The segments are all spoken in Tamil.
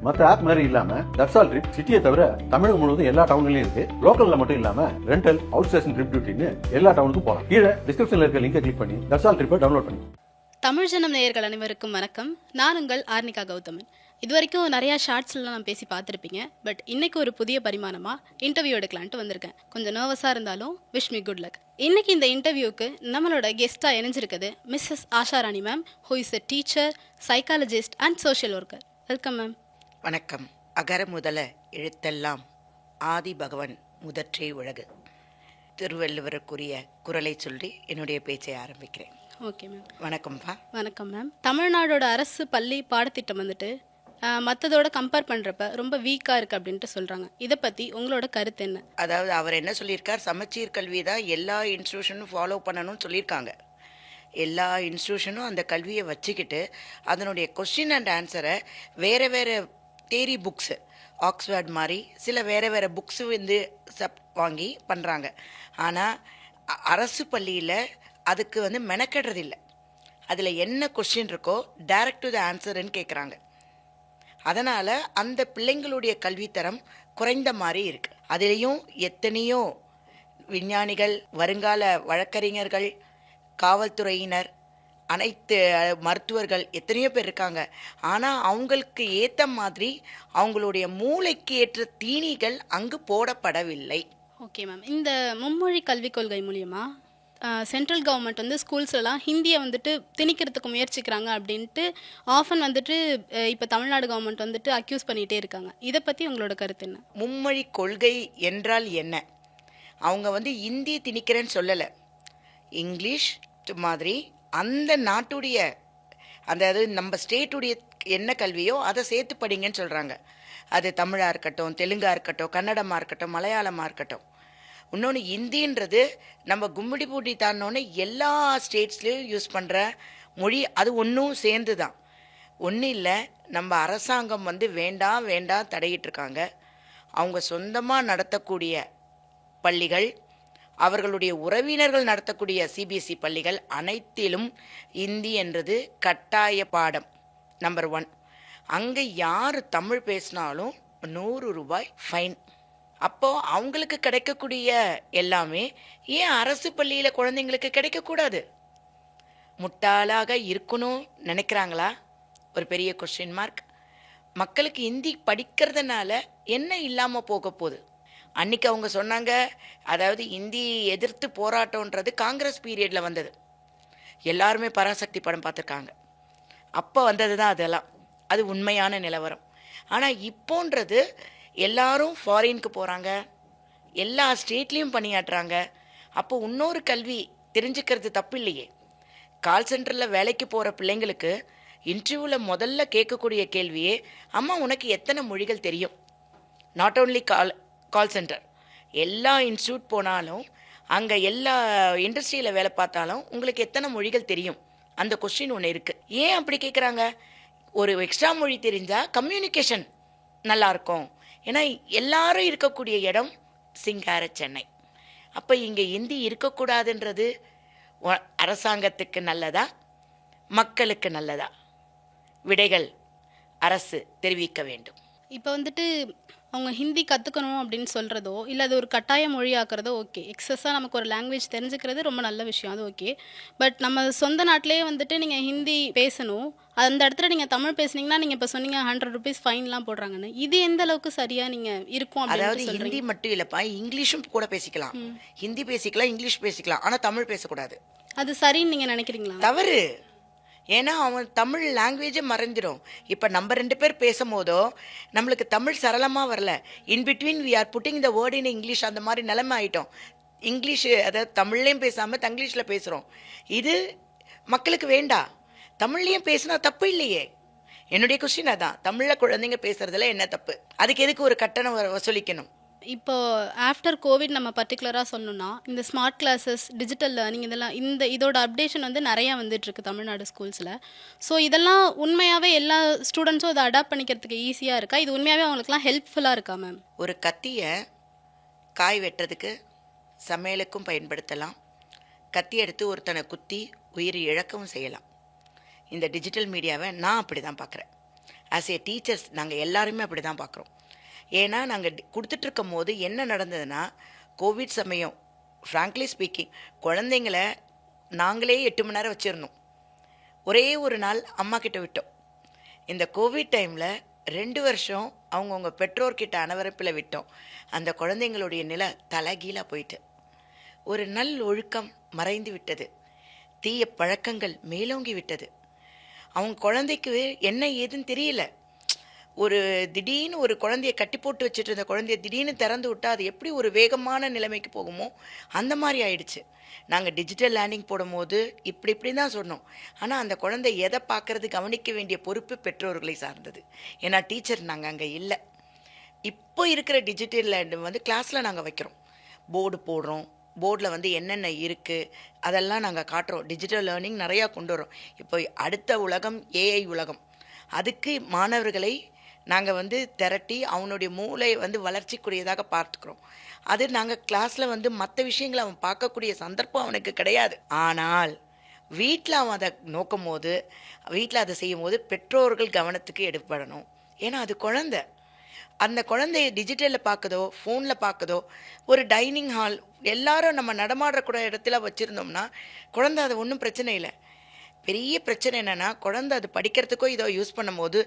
மற்ற ஆப் மாதிரி இல்லாம தட்சால் ட்ரிப் சிட்டியை தவிர தமிழகம் முழுவதும் எல்லா டவுன்லயும் இருக்கு. லோக்கல்ல மட்டும் இல்லாம ரெண்டல், அவுட் ஸ்டேஷன் ட்ரிப் டியூட்டின்னு எல்லா டவுனுக்கும் போலாம். கீழே டிஸ்கிரிப்ஷன்ல இருக்க லிங்கை கிளிக் பண்ணி தட்சால் ட்ரிப்பை டவுன்லோட் பண்ணி. தமிழ் ஜனம் நேயர்கள் அனைவருக்கும் வணக்கம். நான் உங்கள் ஆர்னிகா கௌதமன். இது வரைக்கும் நிறையா ஷார்ட்ஸ்லாம் நான் பேசி பார்த்துருப்பீங்க. பட் இன்னைக்கு ஒரு புதிய பரிமாணமாக இன்டர்வியூ எடுக்கலான்ட்டு வந்திருக்கேன். கொஞ்சம் நர்வஸாக இருந்தாலும் விஷ் மீ குட் லக். இன்னைக்கு இந்த இன்டர்வியூக்கு நம்மளோட கெஸ்ட்டாக இணைஞ்சிருக்குது Mrs Asharani ma'am, who is a teacher, psychologist and social worker. Welcome ma'am. வணக்கம். அகர முதல எழுத்தெல்லாம் ஆதி பகவன் முதற்றே உலகு. திருவள்ளுவருக்குரிய குரலை சொல்லி என்னுடைய பேச்சை ஆரம்பிக்கிறேன். Okay ma'am. வணக்கம்ப்பா. வணக்கம் மேம். தமிழ்நாடோட அரசு பள்ளி பாடத்திட்டம் வந்துட்டு மற்றதோட கம்பேர் பண்ணுறப்ப ரொம்ப வீக்காக இருக்குது அப்படின்ட்டு சொல்கிறாங்க. இதை பற்றி உங்களோட கருத்து என்ன? அதாவது அவர் என்ன சொல்லியிருக்கார், சமச்சீர் கல்வி தான் எல்லா இன்ஸ்டியூஷனும் ஃபாலோ பண்ணணும்னு சொல்லியிருக்காங்க. எல்லா இன்ஸ்டியூஷனும் அந்த கல்வியை வச்சுக்கிட்டு அதனுடைய கொஸ்டின் அண்ட் ஆன்சரை வேறு வேறு தேரி புக்ஸு, ஆக்ஸ்ஃபர்ட் மாதிரி சில வேறு வேறு புக்ஸு வந்து வாங்கி பண்ணுறாங்க. ஆனால் அரசு பள்ளியில் அதுக்கு வந்து மெனக்கெடுறதில்லை. அதில் என்ன கொஸ்டின் இருக்கோ டைரக்ட் டு த ஆன்சர்ன்னு கேட்குறாங்க. அதனால் அந்த பிள்ளைங்களுடைய கல்வித்தரம் குறைந்த மாதிரி இருக்குது. அதுலேயும் எத்தனையோ விஞ்ஞானிகள், வருங்கால வழக்கறிஞர்கள், காவல்துறையினர், அனைத்து மருத்துவர்கள் எத்தனையோ பேர் இருக்காங்க. ஆனால் அவங்களுக்கு ஏற்ற மாதிரி அவங்களுடைய மூளைக்கு ஏற்ற தீனிகள் அங்கு போடப்படவில்லை. Okay ma'am. இந்த மும்மொழி கல்விக் கொள்கை மூலியமா சென்ட்ரல் கவர்மெண்ட் வந்து ஸ்கூல்ஸ்லாம் ஹிந்தியை வந்துட்டு திணிக்கிறதுக்கு முயற்சிக்கிறாங்க அப்படின்ட்டு ஆஃபன் வந்துட்டு இப்போ தமிழ்நாடு கவர்மெண்ட் வந்துட்டு அக்யூஸ் பண்ணிகிட்டே இருக்காங்க. இதை பற்றி உங்களோட கருத்து என்ன? மும்மொழி கொள்கை என்றால் என்ன? அவங்க வந்து இந்தி திணிக்கிறேன்னு சொல்லலை. இங்கிலீஷ் மாதிரி அந்த நாட்டுடைய அதாவது நம்ம ஸ்டேட்டுடைய என்ன கல்வியோ அதை சேர்த்து படிங்கன்னு சொல்கிறாங்க. அது தமிழாக இருக்கட்டும், தெலுங்காக இருக்கட்டும், கன்னடமாக இருக்கட்டும், மலையாளமாக இருக்கட்டும். இன்னொன்று இந்தின்றது நம்ம கும்மிடி பூட்டி தாண்டோன்னு எல்லா ஸ்டேட்ஸ்லேயும் யூஸ் பண்ணுற மொழி. அது ஒன்றும் சேர்ந்து தான். ஒன்றும் இல்லை, நம்ம அரசாங்கம் வந்து வேண்டாம் வேண்டாம் தடையிட்டிருக்காங்க. அவங்க சொந்தமாக நடத்தக்கூடிய பள்ளிகள், அவர்களுடைய உறவினர்கள் நடத்தக்கூடிய சிபிஎஸ்சி பள்ளிகள் அனைத்திலும் இந்தி என்றது கட்டாய பாடம். நம்பர் 1. அங்கே யார் தமிழ் பேசினாலும் 100 ரூபாய் ஃபைன். அப்போது அவங்களுக்கு கிடைக்கக்கூடிய எல்லாமே ஏன் அரசு பள்ளியில் குழந்தைங்களுக்கு கிடைக்கக்கூடாது? முட்டாளாக இருக்கணும் நினைக்கிறாங்களா? ஒரு பெரிய கொஸ்டின் மார்க். மக்களுக்கு ஹிந்தி படிக்கிறதுனால என்ன இல்லாமல் போக போகுது? அன்றைக்கி அவங்க சொன்னாங்க, அதாவது ஹிந்தி எதிர்த்து போராட்டன்றது காங்கிரஸ் பீரியடில் வந்தது. எல்லாருமே பராசக்தி படம் பார்த்துருக்காங்க. அப்போ வந்தது தான் அதெல்லாம். அது உண்மையான நிலவரம். ஆனால் இப்போன்றது எல்லாரும் ஃபாரினுக்கு போகிறாங்க, எல்லா ஸ்டேட்லேயும் பணியாற்றுறாங்க. அப்போ இன்னொரு கல்வி தெரிஞ்சுக்கிறது தப்பு இல்லையே. கால் சென்டரில் வேலைக்கு போகிற பிள்ளைங்களுக்கு இன்டர்வியூவில் முதல்ல கேட்கக்கூடிய கேள்வியே, அம்மா உனக்கு எத்தனை மொழிகள் தெரியும்? நாட் ஓன்லி கால் சென்டர், எல்லா இன்ஸ்டியூட் போனாலும் அங்கே எல்லா இண்டஸ்ட்ரியில் வேலை பார்த்தாலும் உங்களுக்கு எத்தனை மொழிகள் தெரியும்? அந்த கொஸ்டின் ஒன்று இருக்குது. ஏன் அப்படி கேட்குறாங்க? ஒரு எக்ஸ்ட்ரா மொழி தெரிஞ்சால் கம்யூனிகேஷன் நல்லாயிருக்கும். ஏன்னா எல்லாரும் இருக்கக்கூடிய இடம் சிங்கார சென்னை. அப்போ இங்கே ஹிந்தி இருக்கக்கூடாதுன்றது அரசாங்கத்துக்கு நல்லதா, மக்களுக்கு நல்லதா? விடைகள் அரசு தெரிவிக்க வேண்டும். இப்போ வந்துட்டு அவங்க ஹிந்தி கற்றுக்கணும் அப்படின்னு சொல்கிறதோ இல்லை அது ஒரு கட்டாய மொழியாக்குறதோ ஓகே. எக்ஸஸாக நமக்கு ஒரு லாங்குவேஜ் தெரிஞ்சுக்கிறது ரொம்ப நல்ல விஷயம், அது ஓகே. பட் நம்ம சொந்த நாட்டிலே வந்துட்டு நீங்கள் ஹிந்தி பேசணும், அந்த இடத்துல நீங்கள் தமிழ் பேசுனீங்கன்னா நீங்கள் இப்போ சொன்னீங்க 100 ரூபீஸ் ஃபைன்லாம் போடுறாங்கன்னு. இது எந்த அளவுக்கு சரியாக நீங்கள் இருக்கும்? அதாவது ஹிந்தி மட்டும் இல்லைப்பா, இங்கிலீஷும் கூட பேசிக்கலாம். ஹிந்தி பேசிக்கலாம், இங்கிலீஷ் பேசிக்கலாம், ஆனால் தமிழ் பேசக்கூடாது. அது சரின்னு நீங்கள் நினைக்கிறீங்களா? தவறு. ஏன்னா அவன் தமிழ் லாங்குவேஜே மறைஞ்சிடும். இப்போ நம்ம 2 பேர் பேசும் போதோ நம்மளுக்கு தமிழ் சரளமாக வரல. In between we are putting the word in English. அந்த மாதிரி நிலைமை ஆகிட்டோம். இங்கிலீஷு அதாவது தமிழ்லேயும் பேசாமல் தங்கிலீஷில் பேசுகிறோம். இது மக்களுக்கு வேண்டாம். தமிழ்லேயும் பேசினா தப்பு இல்லையே. என்னுடைய கொஸ்டின் அதான், தமிழில் குழந்தைங்க பேசுகிறதுல என்ன தப்பு? அதுக்கு எதுக்கு ஒரு கட்டணம் வசூலிக்கணும்? இப்போ ஆஃப்டர் கோவிட் நம்ம பர்டிகுலராக சொல்லணும்னா இந்த ஸ்மார்ட் கிளாஸஸ், டிஜிட்டல் லேர்னிங், இதெல்லாம் இதோட அப்டேஷன் வந்து நிறையா வந்துட்டுருக்கு தமிழ்நாடு ஸ்கூல்ஸில். ஸோ இதெல்லாம் உண்மையாகவே எல்லா ஸ்டூடெண்ட்ஸும் அதை அடாப்ட் பண்ணிக்கிறதுக்கு ஈஸியாக இருக்கா? இது உண்மையாகவே அவங்களுக்குலாம் ஹெல்ப்ஃபுல்லாக இருக்கா மேம்? ஒரு கத்தியை காய் வெட்டுறதுக்கு, சமையலுக்கும் பயன்படுத்தலாம். கத்தி எடுத்து ஒருத்தனை குத்தி உயிர் இழக்கவும் செய்யலாம். இந்த டிஜிட்டல் மீடியாவை நான் அப்படி தான் பார்க்குறேன். ஆஸ் ஏ டீச்சர்ஸ் நாங்கள் எல்லாருமே அப்படி தான் பார்க்குறோம். ஏன்னா நாங்கள் கொடுத்துட்ருக்கும் போது என்ன நடந்ததுன்னா, கோவிட் சமயம் ஃப்ராங்க்லி ஸ்பீக்கிங் குழந்தைங்கள நாங்களே 8 மணி நேரம் வச்சுருந்தோம். ஒரே ஒரு நாள் அம்மா கிட்ட விட்டோம். இந்த கோவிட் டைமில் 2 வருஷம் அவங்கவுங்க பெற்றோர்கிட்ட அனவரப்பில் விட்டோம். அந்த குழந்தைங்களுடைய நிலை தலைகீழாக போயிட்டு, ஒரு நல் ஒழுக்கம் மறைந்து விட்டது, தீய பழக்கங்கள் மேலோங்கி விட்டது. அவங்க குழந்தைக்கு என்ன ஏதுன்னு தெரியல. ஒரு திடீர்னு ஒரு குழந்தைய கட்டி போட்டு வச்சுட்டு இருந்த குழந்தைய திடீர்னு திறந்து விட்டால் அது எப்படி ஒரு வேகமான நிலைமைக்கு போகுமோ அந்த மாதிரி ஆயிடுச்சு. நாங்கள் டிஜிட்டல் லேர்னிங் போடும்போது இப்படி தான் சொன்னோம். ஆனால் அந்த குழந்தை எதை பார்க்கறது கவனிக்க வேண்டிய பொறுப்பு பெற்றோர்களை சார்ந்தது. ஏன்னா டீச்சர் நாங்கள் அங்கே இல்லை. இப்போ இருக்கிற டிஜிட்டல் லேர்னிங் வந்து கிளாஸில் நாங்கள் வைக்கிறோம், போர்டு போடுறோம், போர்டில் வந்து என்னென்ன இருக்குது அதெல்லாம் நாங்கள் காட்டுறோம். டிஜிட்டல் லேர்னிங் நிறையா கொண்டு வரோம். இப்போ அடுத்த உலகம் ஏஐ உலகம். அதுக்கு மாணவர்களை நாங்கள் வந்து திரட்டி அவனுடைய மூளை வந்து வளர்ச்சிக்குரியதாக பார்த்துக்கிறோம். அது நாங்கள் கிளாஸில் வந்து மற்ற விஷயங்களை அவன் பார்க்கக்கூடிய சந்தர்ப்பம் அவனுக்கு கிடையாது. ஆனால் வீட்டில் அவன் அதை நோக்கும் போது, வீட்டில் அதை செய்யும் போது பெற்றோர்கள் கவனத்துக்கு எடுப்படணும். ஏன்னா அது குழந்தை. அந்த குழந்தைய டிஜிட்டலில் பார்க்குதோ ஃபோனில் பார்க்குதோ, ஒரு டைனிங் ஹால் எல்லாரும் நம்ம நடமாடக்கூடிய இடத்துல வச்சுருந்தோம்னா குழந்தை அது ஒன்றும் பிரச்சனை இல்லை. பெரிய பிரச்சனை என்னென்னா, குழந்தை அது படிக்கிறதுக்கோ இதோ யூஸ் பண்ணும்போது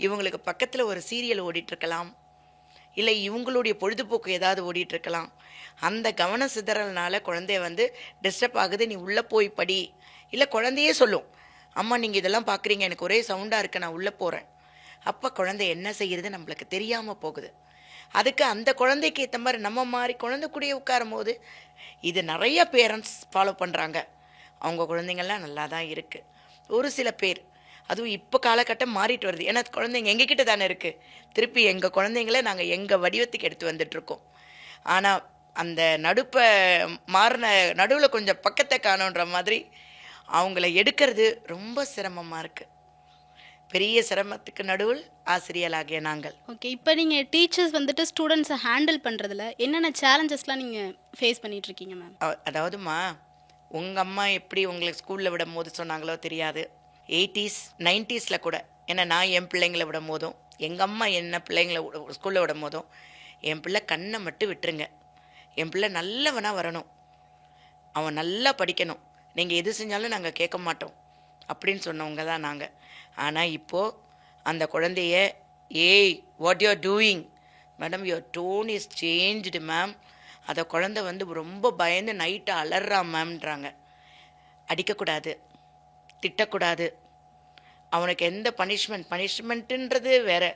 இவங்களுக்கு பக்கத்தில் ஒரு சீரியல் ஓடிட்டுருக்கலாம், இல்லை இவங்களுடைய பொழுதுபோக்கு ஏதாவது ஓடிட்டுருக்கலாம். அந்த கவன சிதறல்னால குழந்தைய வந்து டிஸ்டர்ப் ஆகுது. நீ உள்ளே போய் படி. இல்லை குழந்தையே சொல்லும், அம்மா நீங்கள் இதெல்லாம் பார்க்குறீங்க, எனக்கு ஒரே சவுண்டாக இருக்குது, நான் உள்ளே போகிறேன். அப்போ குழந்தை என்ன செய்கிறது நம்மளுக்கு தெரியாமல் போகுது. அதுக்கு அந்த குழந்தைக்கு ஏற்ற மாதிரி நம்ம மாதிரி குழந்தை கூடயே உட்காரும் போது இது நிறைய பேரண்ட்ஸ் ஃபாலோ பண்ணுறாங்க. அவங்க குழந்தைங்கள்லாம் நல்லா தான் இருக்குது. ஒரு சில பேர், அதுவும் இப்போ காலகட்டம் மாறிட்டு வருது. ஏன்னா குழந்தைங்க எங்ககிட்ட தானே இருக்குது. திருப்பி எங்கள் குழந்தைங்கள நாங்கள் எங்கள் வடிவத்துக்கு எடுத்து வந்துட்டுருக்கோம். ஆனால் அந்த மாறின நடுவில் கொஞ்சம் பக்கத்தை காணுன்ற மாதிரி அவங்கள எடுக்கிறது ரொம்ப சிரமமாக இருக்குது. பெரிய சிரமத்துக்கு நடுவில் ஆசிரியராகிய நாங்கள். ஓகே, இப்போ நீங்கள் டீச்சர்ஸ் வந்துட்டு ஸ்டூடெண்ட்ஸை ஹேண்டில் பண்ணுறதுல என்னென்ன சேலஞ்சஸ்லாம் நீங்கள் ஃபேஸ் பண்ணிகிட்ருக்கீங்க மேம்? அதாவதுமா, உங்கள் அம்மா எப்படி உங்களுக்கு ஸ்கூலில் விடும் போது சொன்னாங்களோ தெரியாது. 80s 90s கூட, ஏன்னா நான் என் பிள்ளைங்களை விடும் போதும், எங்கள் அம்மா என்ன பிள்ளைங்களை ஸ்கூலில் விடும் போதும், என் பிள்ளை கண்ணை மட்டும் விட்டுருங்க, என் பிள்ளை நல்லவனாக வரணும், அவன் நல்லா படிக்கணும், நீங்கள் எது செஞ்சாலும் நாங்கள் கேட்க மாட்டோம் அப்படின்னு சொன்னவங்க தான் நாங்கள். ஆனால் இப்போது அந்த குழந்தைய, hey what you are doing madam, your tone is changed ma'am. அதை குழந்தை வந்து ரொம்ப பயந்து நைட்டு அலறா மேம்ன்றாங்க. அடிக்கக்கூடாது, திட்டக்கூடாது, அவனுக்கு எந்த பனிஷ்மெண்ட்டுன்றது வேறு.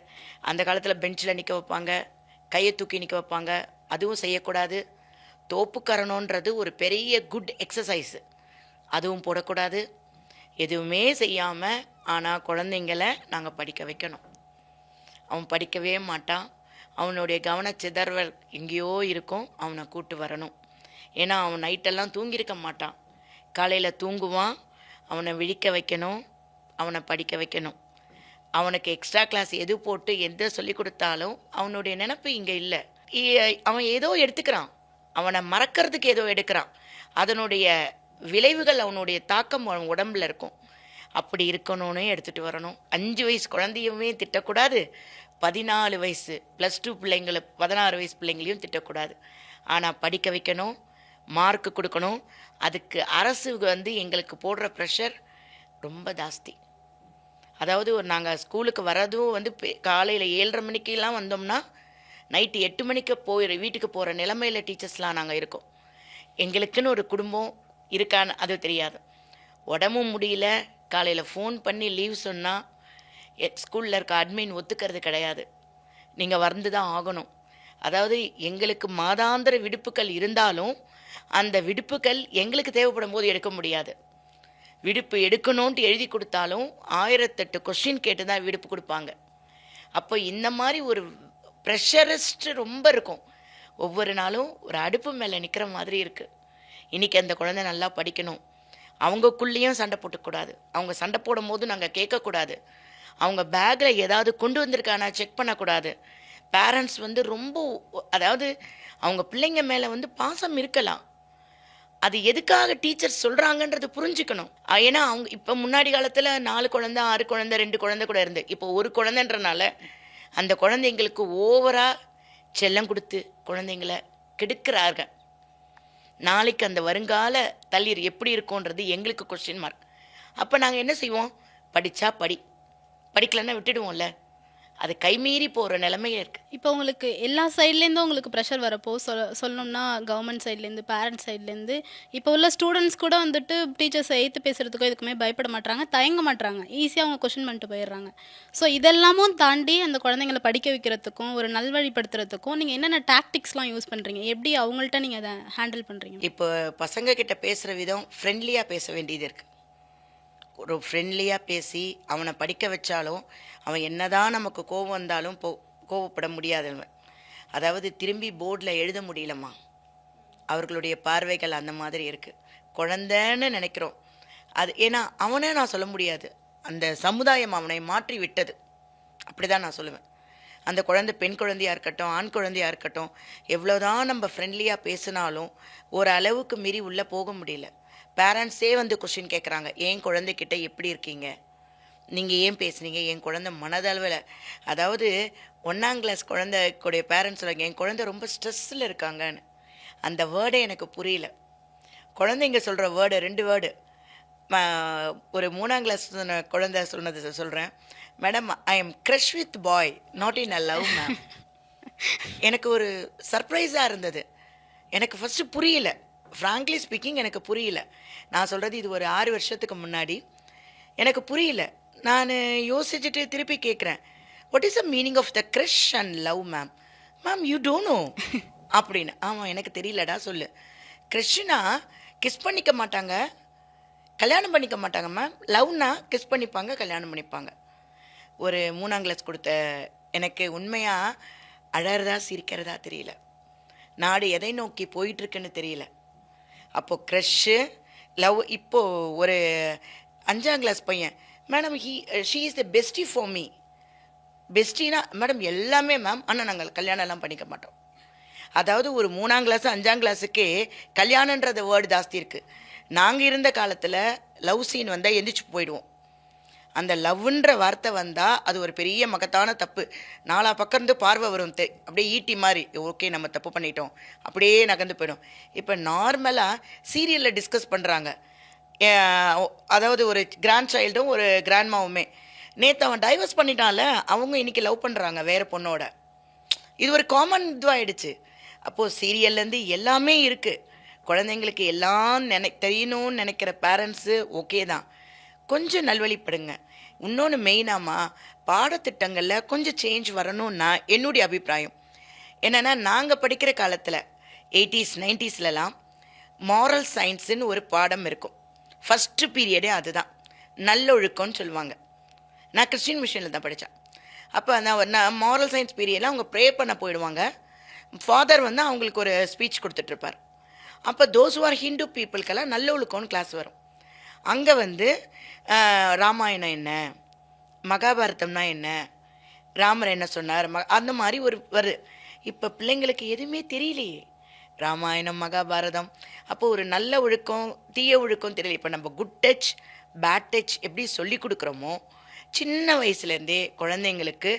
அந்த காலத்தில் பெஞ்சில் நிற்க வைப்பாங்க, கையை தூக்கி நிற்க வைப்பாங்க, அதுவும் செய்யக்கூடாது. தோப்புக்கரணன்றது ஒரு பெரிய குட் எக்ஸசைஸு, அதுவும் போடக்கூடாது. எதுவுமே செய்யாமல் ஆனால் குழந்தைங்களை நாங்கள் படிக்க வைக்கணும். அவன் படிக்கவே மாட்டான், அவனுடைய கவனச்சிதறல் எங்கேயோ இருக்கும், அவனை கூட்டு வரணும். ஏன்னா அவன் நைட்டெல்லாம் தூங்கியிருக்க மாட்டான், காலையில் தூங்குவான். அவனை விழிக்க வைக்கணும், அவனை படிக்க வைக்கணும். அவனுக்கு எக்ஸ்ட்ரா கிளாஸ் எது போட்டு எந்த சொல்லி கொடுத்தாலும் அவனுடைய நினப்பு இங்கே இல்லை. அவன் ஏதோ எடுத்துக்கிறான், அவனை மறக்கிறதுக்கு ஏதோ எடுக்கிறான். அதனுடைய விளைவுகள், அவனுடைய தாக்கம் அவன் உடம்புல இருக்கும். அப்படி இருக்கணும்னே எடுத்துகிட்டு வரணும். 5 வயசு குழந்தையுமே திட்டக்கூடாது, 14 வயசு +2 பிள்ளைங்களை, 16 வயசு பிள்ளைங்களையும் திட்டக்கூடாது. ஆனால் படிக்க வைக்கணும், மார்க்கு கொடுக்கணும். அதுக்கு அரசு வந்து எங்களுக்கு போடுற ப்ரெஷர் ரொம்ப ஜாஸ்தி. அதாவது நாங்கள் ஸ்கூலுக்கு வர்றதும் வந்து காலையில் 7:30 மணிக்கெல்லாம் வந்தோம்னா நைட்டு 8 மணிக்கு வீட்டுக்கு போகிற நிலைமையில் டீச்சர்ஸ்லாம் நாங்கள் இருக்கோம். எங்களுக்குன்னு ஒரு குடும்பம் இருக்கான்னு அது தெரியாது. உடம்பும் முடியல, காலையில் ஃபோன் பண்ணி லீவ் சொன்னால் ஸ்கூலில் இருக்க அட்மின் ஒத்துக்கிறது கிடையாது, நீங்கள் வந்து தான் ஆகணும். அதாவது எங்களுக்கு மாதாந்திர விடுப்புகள் இருந்தாலும் அந்த விடுப்புகள் எங்களுக்கு தேவைப்படும் போது எடுக்க முடியாது. விடுப்பு எடுக்கணும்ன்ட்டு எழுதி கொடுத்தாலும் 1008 கொஸ்டின் கேட்டு தான் விடுப்பு கொடுப்பாங்க. அப்போ இந்த மாதிரி ஒரு ப்ரெஷரிஸ்ட் ரொம்ப இருக்கும். ஒவ்வொரு நாளும் ஒரு அடுப்பு மேலே நிற்கிற மாதிரி இருக்குது. இன்றைக்கி அந்த குழந்தை நல்லா படிக்கணும், அவங்கக்குள்ளேயும் சண்டை போட்டுக்கூடாது. அவங்க சண்டை போடும் போது நாங்கள் கேட்கக்கூடாது. அவங்க பேக்கில் ஏதாவது கொண்டு வந்திருக்கானா செக் பண்ணக்கூடாது. பேரண்ட்ஸ் வந்து ரொம்ப, அதாவது அவங்க பிள்ளைங்க மேலே வந்து பாசம் இருக்கலாம், அது எதுக்காக டீச்சர் சொல்கிறாங்கன்றது புரிஞ்சுக்கணும். ஏன்னா அவங்க இப்போ முன்னாடி காலத்தில் 4 குழந்தை 6 குழந்தை 2 குழந்தை கூட இருந்து, இப்போ ஒரு குழந்தைன்றனால அந்த குழந்தைங்களுக்கு ஓவராக செல்லம் கொடுத்து குழந்தைங்களை கெடுக்கிறார்கள். நாளைக்கு அந்த வருங்கால தள்ளீர் எப்படி இருக்கும்ன்றது எங்களுக்கு கொஸ்டின் மார்க். அப்போ நாங்கள் என்ன செய்வோம்? படித்தா படிக்கலன்னா விட்டுடுவோம்ல. அது கைமீறி போகிற நிலைமையே இருக்குது. இப்போ உங்களுக்கு எல்லா சைட்லேருந்தும் உங்களுக்கு ப்ரெஷர் வரப்போ சொல்லணும்னா கவர்மெண்ட் சைட்லேருந்து, பேரண்ட்ஸ் சைட்லேருந்து, இப்போ உள்ள ஸ்டூடெண்ட்ஸ் கூட வந்துட்டு டீச்சர்ஸை எதிர்த்து பேசுகிறதுக்கோ எதுக்குமே பயப்பட மாட்டாங்க, தயங்க மாட்டாங்க, ஈஸியாக அவங்க கொஷின் பண்ணிட்டு போயிடுறாங்க. ஸோ இதெல்லாமும் தாண்டி அந்த குழந்தைங்களை படிக்க வைக்கிறதுக்கும் ஒரு நல்வழிப்படுத்துறதுக்கும் நீங்கள் என்னென்ன டாக்டிக்ஸ்லாம் யூஸ் பண்ணுறீங்க? எப்படி அவங்கள்ட்ட நீங்கள் அதை ஹேண்டில் பண்ணுறீங்க? இப்போ பசங்க கிட்ட பேசுகிற விதம் ஃப்ரெண்ட்லியாக பேச வேண்டியது இருக்குது. ஒரு ஃப்ரெண்ட்லியாக பேசி அவனை படிக்க வச்சாலும் அவன் என்னதான் நமக்கு கோபம் வந்தாலும் கோவப்பட முடியாதவன். அதாவது திரும்பி போர்டில் எழுத முடியலம்மா, அவர்களுடைய பார்வைகள் அந்த மாதிரி இருக்குது. குழந்தைன்னு நினைக்கிறோம் அது. ஏன்னா அவனே நான் சொல்ல முடியாது, அந்த சமுதாயம் அவனை மாற்றி விட்டது. அப்படி தான் நான் சொல்லுவேன். அந்த குழந்தை பெண் குழந்தையாக இருக்கட்டும் ஆண் குழந்தையாக இருக்கட்டும், எவ்வளோதான் நம்ம ஃப்ரெண்ட்லியாக பேசினாலும் ஒரு அளவுக்கு மீறி உள்ளே போக முடியல. பேரண்ட்ஸே வந்து கொஷின் கேட்குறாங்க, என் குழந்தைகிட்ட எப்படி இருக்கீங்க, நீங்கள் ஏன் பேசுனீங்க, என் குழந்தை மனதளவில். அதாவது 1ஆம் கிளாஸ் குழந்தைக்குடைய பேரண்ட்ஸ் சொல்லுங்க, என் குழந்தை ரொம்ப ஸ்ட்ரெஸ்ஸில் இருக்காங்கன்னு. அந்த வேர்டே எனக்கு புரியல. குழந்தைங்க சொல்கிற வேர்டு 2 வேர்டு. ஒரு 3ஆம் கிளாஸ் குழந்தை சொன்னது சொல்கிறேன், madam I am crush with bye not in a love ma'am. எனக்கு ஒரு சர்ப்ரைஸாக இருந்தது. எனக்கு ஃபஸ்ட்டு புரியல, ஃப்ராங்க்லி ஸ்பீக்கிங் எனக்கு புரியல. நான் சொல்கிறது இது ஒரு 6 வருஷத்துக்கு முன்னாடி. எனக்கு புரியல. நான் யோசிச்சுட்டு திருப்பி கேட்குறேன், what is the meaning of the crush and love ma'am? Ma'am you don't know அப்படின்னு. ஆமாம் எனக்கு தெரியலடா, சொல்லு. க்ரஷ்னா கிஸ் பண்ணிக்க மாட்டாங்க, கல்யாணம் பண்ணிக்க மாட்டாங்க மேம். லவ்னா கிஸ் பண்ணிப்பாங்க, கல்யாணம் பண்ணிப்பாங்க. ஒரு 3ஆம் கிளாஸ் கொடுத்த எனக்கு உண்மையாக அழறதா சிரிக்கிறதா தெரியல. நாடு எதை நோக்கி போயிட்டுருக்குன்னு தெரியல. அப்போது க்ரஷ்ஷு லவ். இப்போது ஒரு 5ஆம் கிளாஸ் பையன், madam she is the bestie for me. பெஸ்டினா மேடம் எல்லாமே மேம், ஆனால் நாங்கள் கல்யாணம்லாம் பண்ணிக்க மாட்டோம். அதாவது ஒரு 3ஆம் கிளாஸ் 5ஆம் கிளாஸுக்கே கல்யாணன்றது வேர்டு ஜாஸ்தி இருக்குது. நாங்கள் இருந்த காலத்தில் லவ் சீன் வந்தால் எந்திரிச்சு போயிடுவோம். அந்த லவ்ன்ற வார்த்தை வந்தால் அது ஒரு பெரிய மகத்தான தப்பு. 4 பக்கம் இருந்து பார்வை வரும், அப்படியே ஈட்டி மாதிரி, ஓகே நம்ம தப்பு பண்ணிட்டோம், அப்படியே நகர்ந்து போயிடும். இப்போ நார்மலாக சீரியலில் டிஸ்கஸ் பண்ணுறாங்க. அதாவது ஒரு கிராண்ட் சைல்டும் ஒரு கிராண்ட்மாவுமே, நேற்று அவன் டைவர்ஸ் பண்ணிட்டான்ல, அவங்க இன்றைக்கி லவ் பண்ணுறாங்க வேறு பொண்ணோட. இது ஒரு காமன் இதுவாகிடுச்சு. அப்போது சீரியல்லேருந்து எல்லாமே இருக்குது. குழந்தைங்களுக்கு எல்லாம் தெரியணும்னு நினைக்கிற பேரண்ட்ஸு ஓகே தான், கொஞ்சம் நல்வழிப்படுங்க. இன்னொன்று மெயினாமா பாடத்திட்டங்களில் கொஞ்சம் சேஞ்ச் வரணும்னா என்னுடைய அபிப்பிராயம் என்னென்னா, நாங்கள் படிக்கிற காலத்தில் 80s 90ஸ்லாம் மாரல் சயின்ஸுன்னு ஒரு பாடம் இருக்கும். ஃபஸ்ட்டு பீரியடே அதுதான், நல்லொழுக்கம்னு சொல்லுவாங்க. நான் கிறிஸ்டின் மிஷனில் தான் படித்தேன். அப்போ நான் மாரல் சயின்ஸ் பீரியடில் அவங்க ப்ரே பண்ண போயிடுவாங்க. ஃபாதர் வந்து அவங்களுக்கு ஒரு ஸ்பீச் கொடுத்துட்ருப்பார். அப்போ தோஸ் ஆர் ஹிந்து பீப்புளுக்கெல்லாம் நல்லொழுக்கம்னு கிளாஸ் வரும். அங்கே வந்து ராமாயணம் என்ன, மகாபாரதம்னா என்ன, ராமர் என்ன சொன்னார், அந்த மாதிரி வருது. இப்போ பிள்ளைங்களுக்கு எதுவுமே தெரியலையே, ராமாயணம் மகாபாரதம். அப்போது ஒரு நல்ல ஒழுக்கம் தீய ஒழுக்கம் தெரியல. இப்போ நம்ம குட் டச் பேட் டச் எப்படி சொல்லி கொடுக்குறோமோ, சின்ன வயசுலேருந்தே குழந்தைங்களுக்கு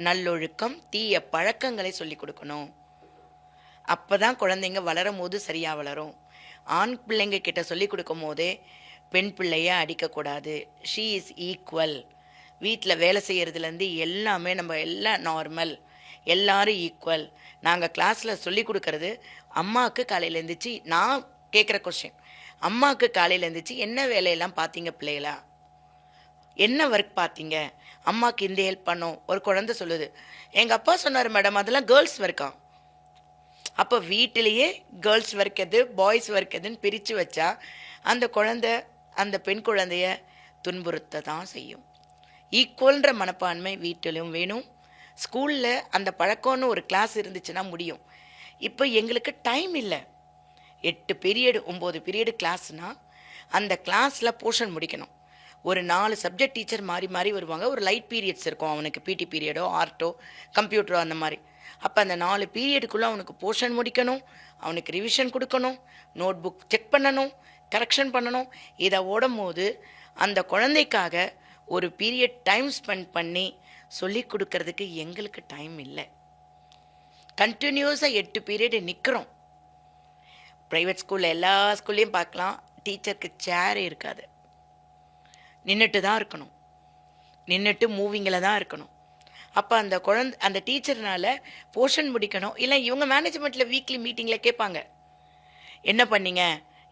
நல்லொழுக்கம் தீய பழக்கங்களை சொல்லி கொடுக்கணும். அப்போ தான் குழந்தைங்க வளரும் போது சரியாக வளரும். ஆண் பிள்ளைங்க கிட்ட சொல்லி கொடுக்கும் போதே பெண் பிள்ளைய அடிக்கக்கூடாது, ஷீ இஸ் ஈக்குவல். வீட்டில் வேலை செய்கிறதுலேருந்து எல்லாமே நம்ம எல்லாம் நார்மல், எல்லாரும் ஈக்குவல். நாங்கள் கிளாஸில் சொல்லி கொடுக்கறது, அம்மாவுக்கு காலையில் எழுந்திரிச்சு நான் கேட்குற கொஸ்டின், அம்மாவுக்கு காலையில் எழுந்திரிச்சு என்ன வேலையெல்லாம் பார்த்தீங்க பிள்ளைகளா, என்ன ஒர்க் பார்த்தீங்க, அம்மாவுக்கு இந்த ஹெல்ப் பண்ணோம். ஒரு குழந்தை சொல்லுது, எங்கள் அப்பா சொன்னார் மேடம் அதெல்லாம் கேர்ள்ஸ் ஒர்க்கா. அப்போ வீட்டிலேயே கேர்ள்ஸ் ஒர்க் எது பாய்ஸ் ஒர்க் எதுன்னு பிரித்து வச்சா அந்த குழந்தை அந்த பெண் குழந்தைய துன்புறுத்த தான் செய்யும். ஈக்குவல்ன்ற மனப்பான்மை வீட்டிலும் வேணும், ஸ்கூலில் அந்த பழக்கம்னு ஒரு கிளாஸ் இருந்துச்சுன்னா முடியும். இப்போ எங்களுக்கு டைம் இல்லை. 8 பீரியடு 9 பீரியடு கிளாஸ்னால் அந்த கிளாஸில் போர்ஷன் முடிக்கணும். ஒரு 4 சப்ஜெக்ட் டீச்சர் மாறி மாறி வருவாங்க. ஒரு லைட் பீரியட்ஸ் இருக்கும் அவனுக்கு, பிடி பீரியடோ ஆர்ட்டோ கம்ப்யூட்டரோ அந்த மாதிரி. அப்போ அந்த 4 பீரியடுக்குள்ளே அவனுக்கு போர்ஷன் முடிக்கணும், அவனுக்கு ரிவிஷன் கொடுக்கணும், நோட் புக் செக் பண்ணணும், கரெக்ஷன் பண்ணணும். இதை ஓடும்போது அந்த குழந்தைக்காக ஒரு பீரியட் டைம் ஸ்பெண்ட் பண்ணி சொல்லி கொடுக்கறதுக்கு எங்களுக்கு டைம் இல்லை. கண்டினியூஸாக 8 பீரியடு நிற்கிறோம். ப்ரைவேட் ஸ்கூலில் எல்லா ஸ்கூல்லையும் பார்க்கலாம், டீச்சருக்கு சேரே இருக்காது, நின்றுட்டு தான் இருக்கணும், நின்றுட்டு மூவிங்கில் தான் இருக்கணும். அப்போ அந்த டீச்சர்னால போர்ஷன் முடிக்கணும். இல்லை இவங்க மேனேஜ்மெண்ட்டில் வீக்லி மீட்டிங்கில் கேட்பாங்க, என்ன பண்ணீங்க,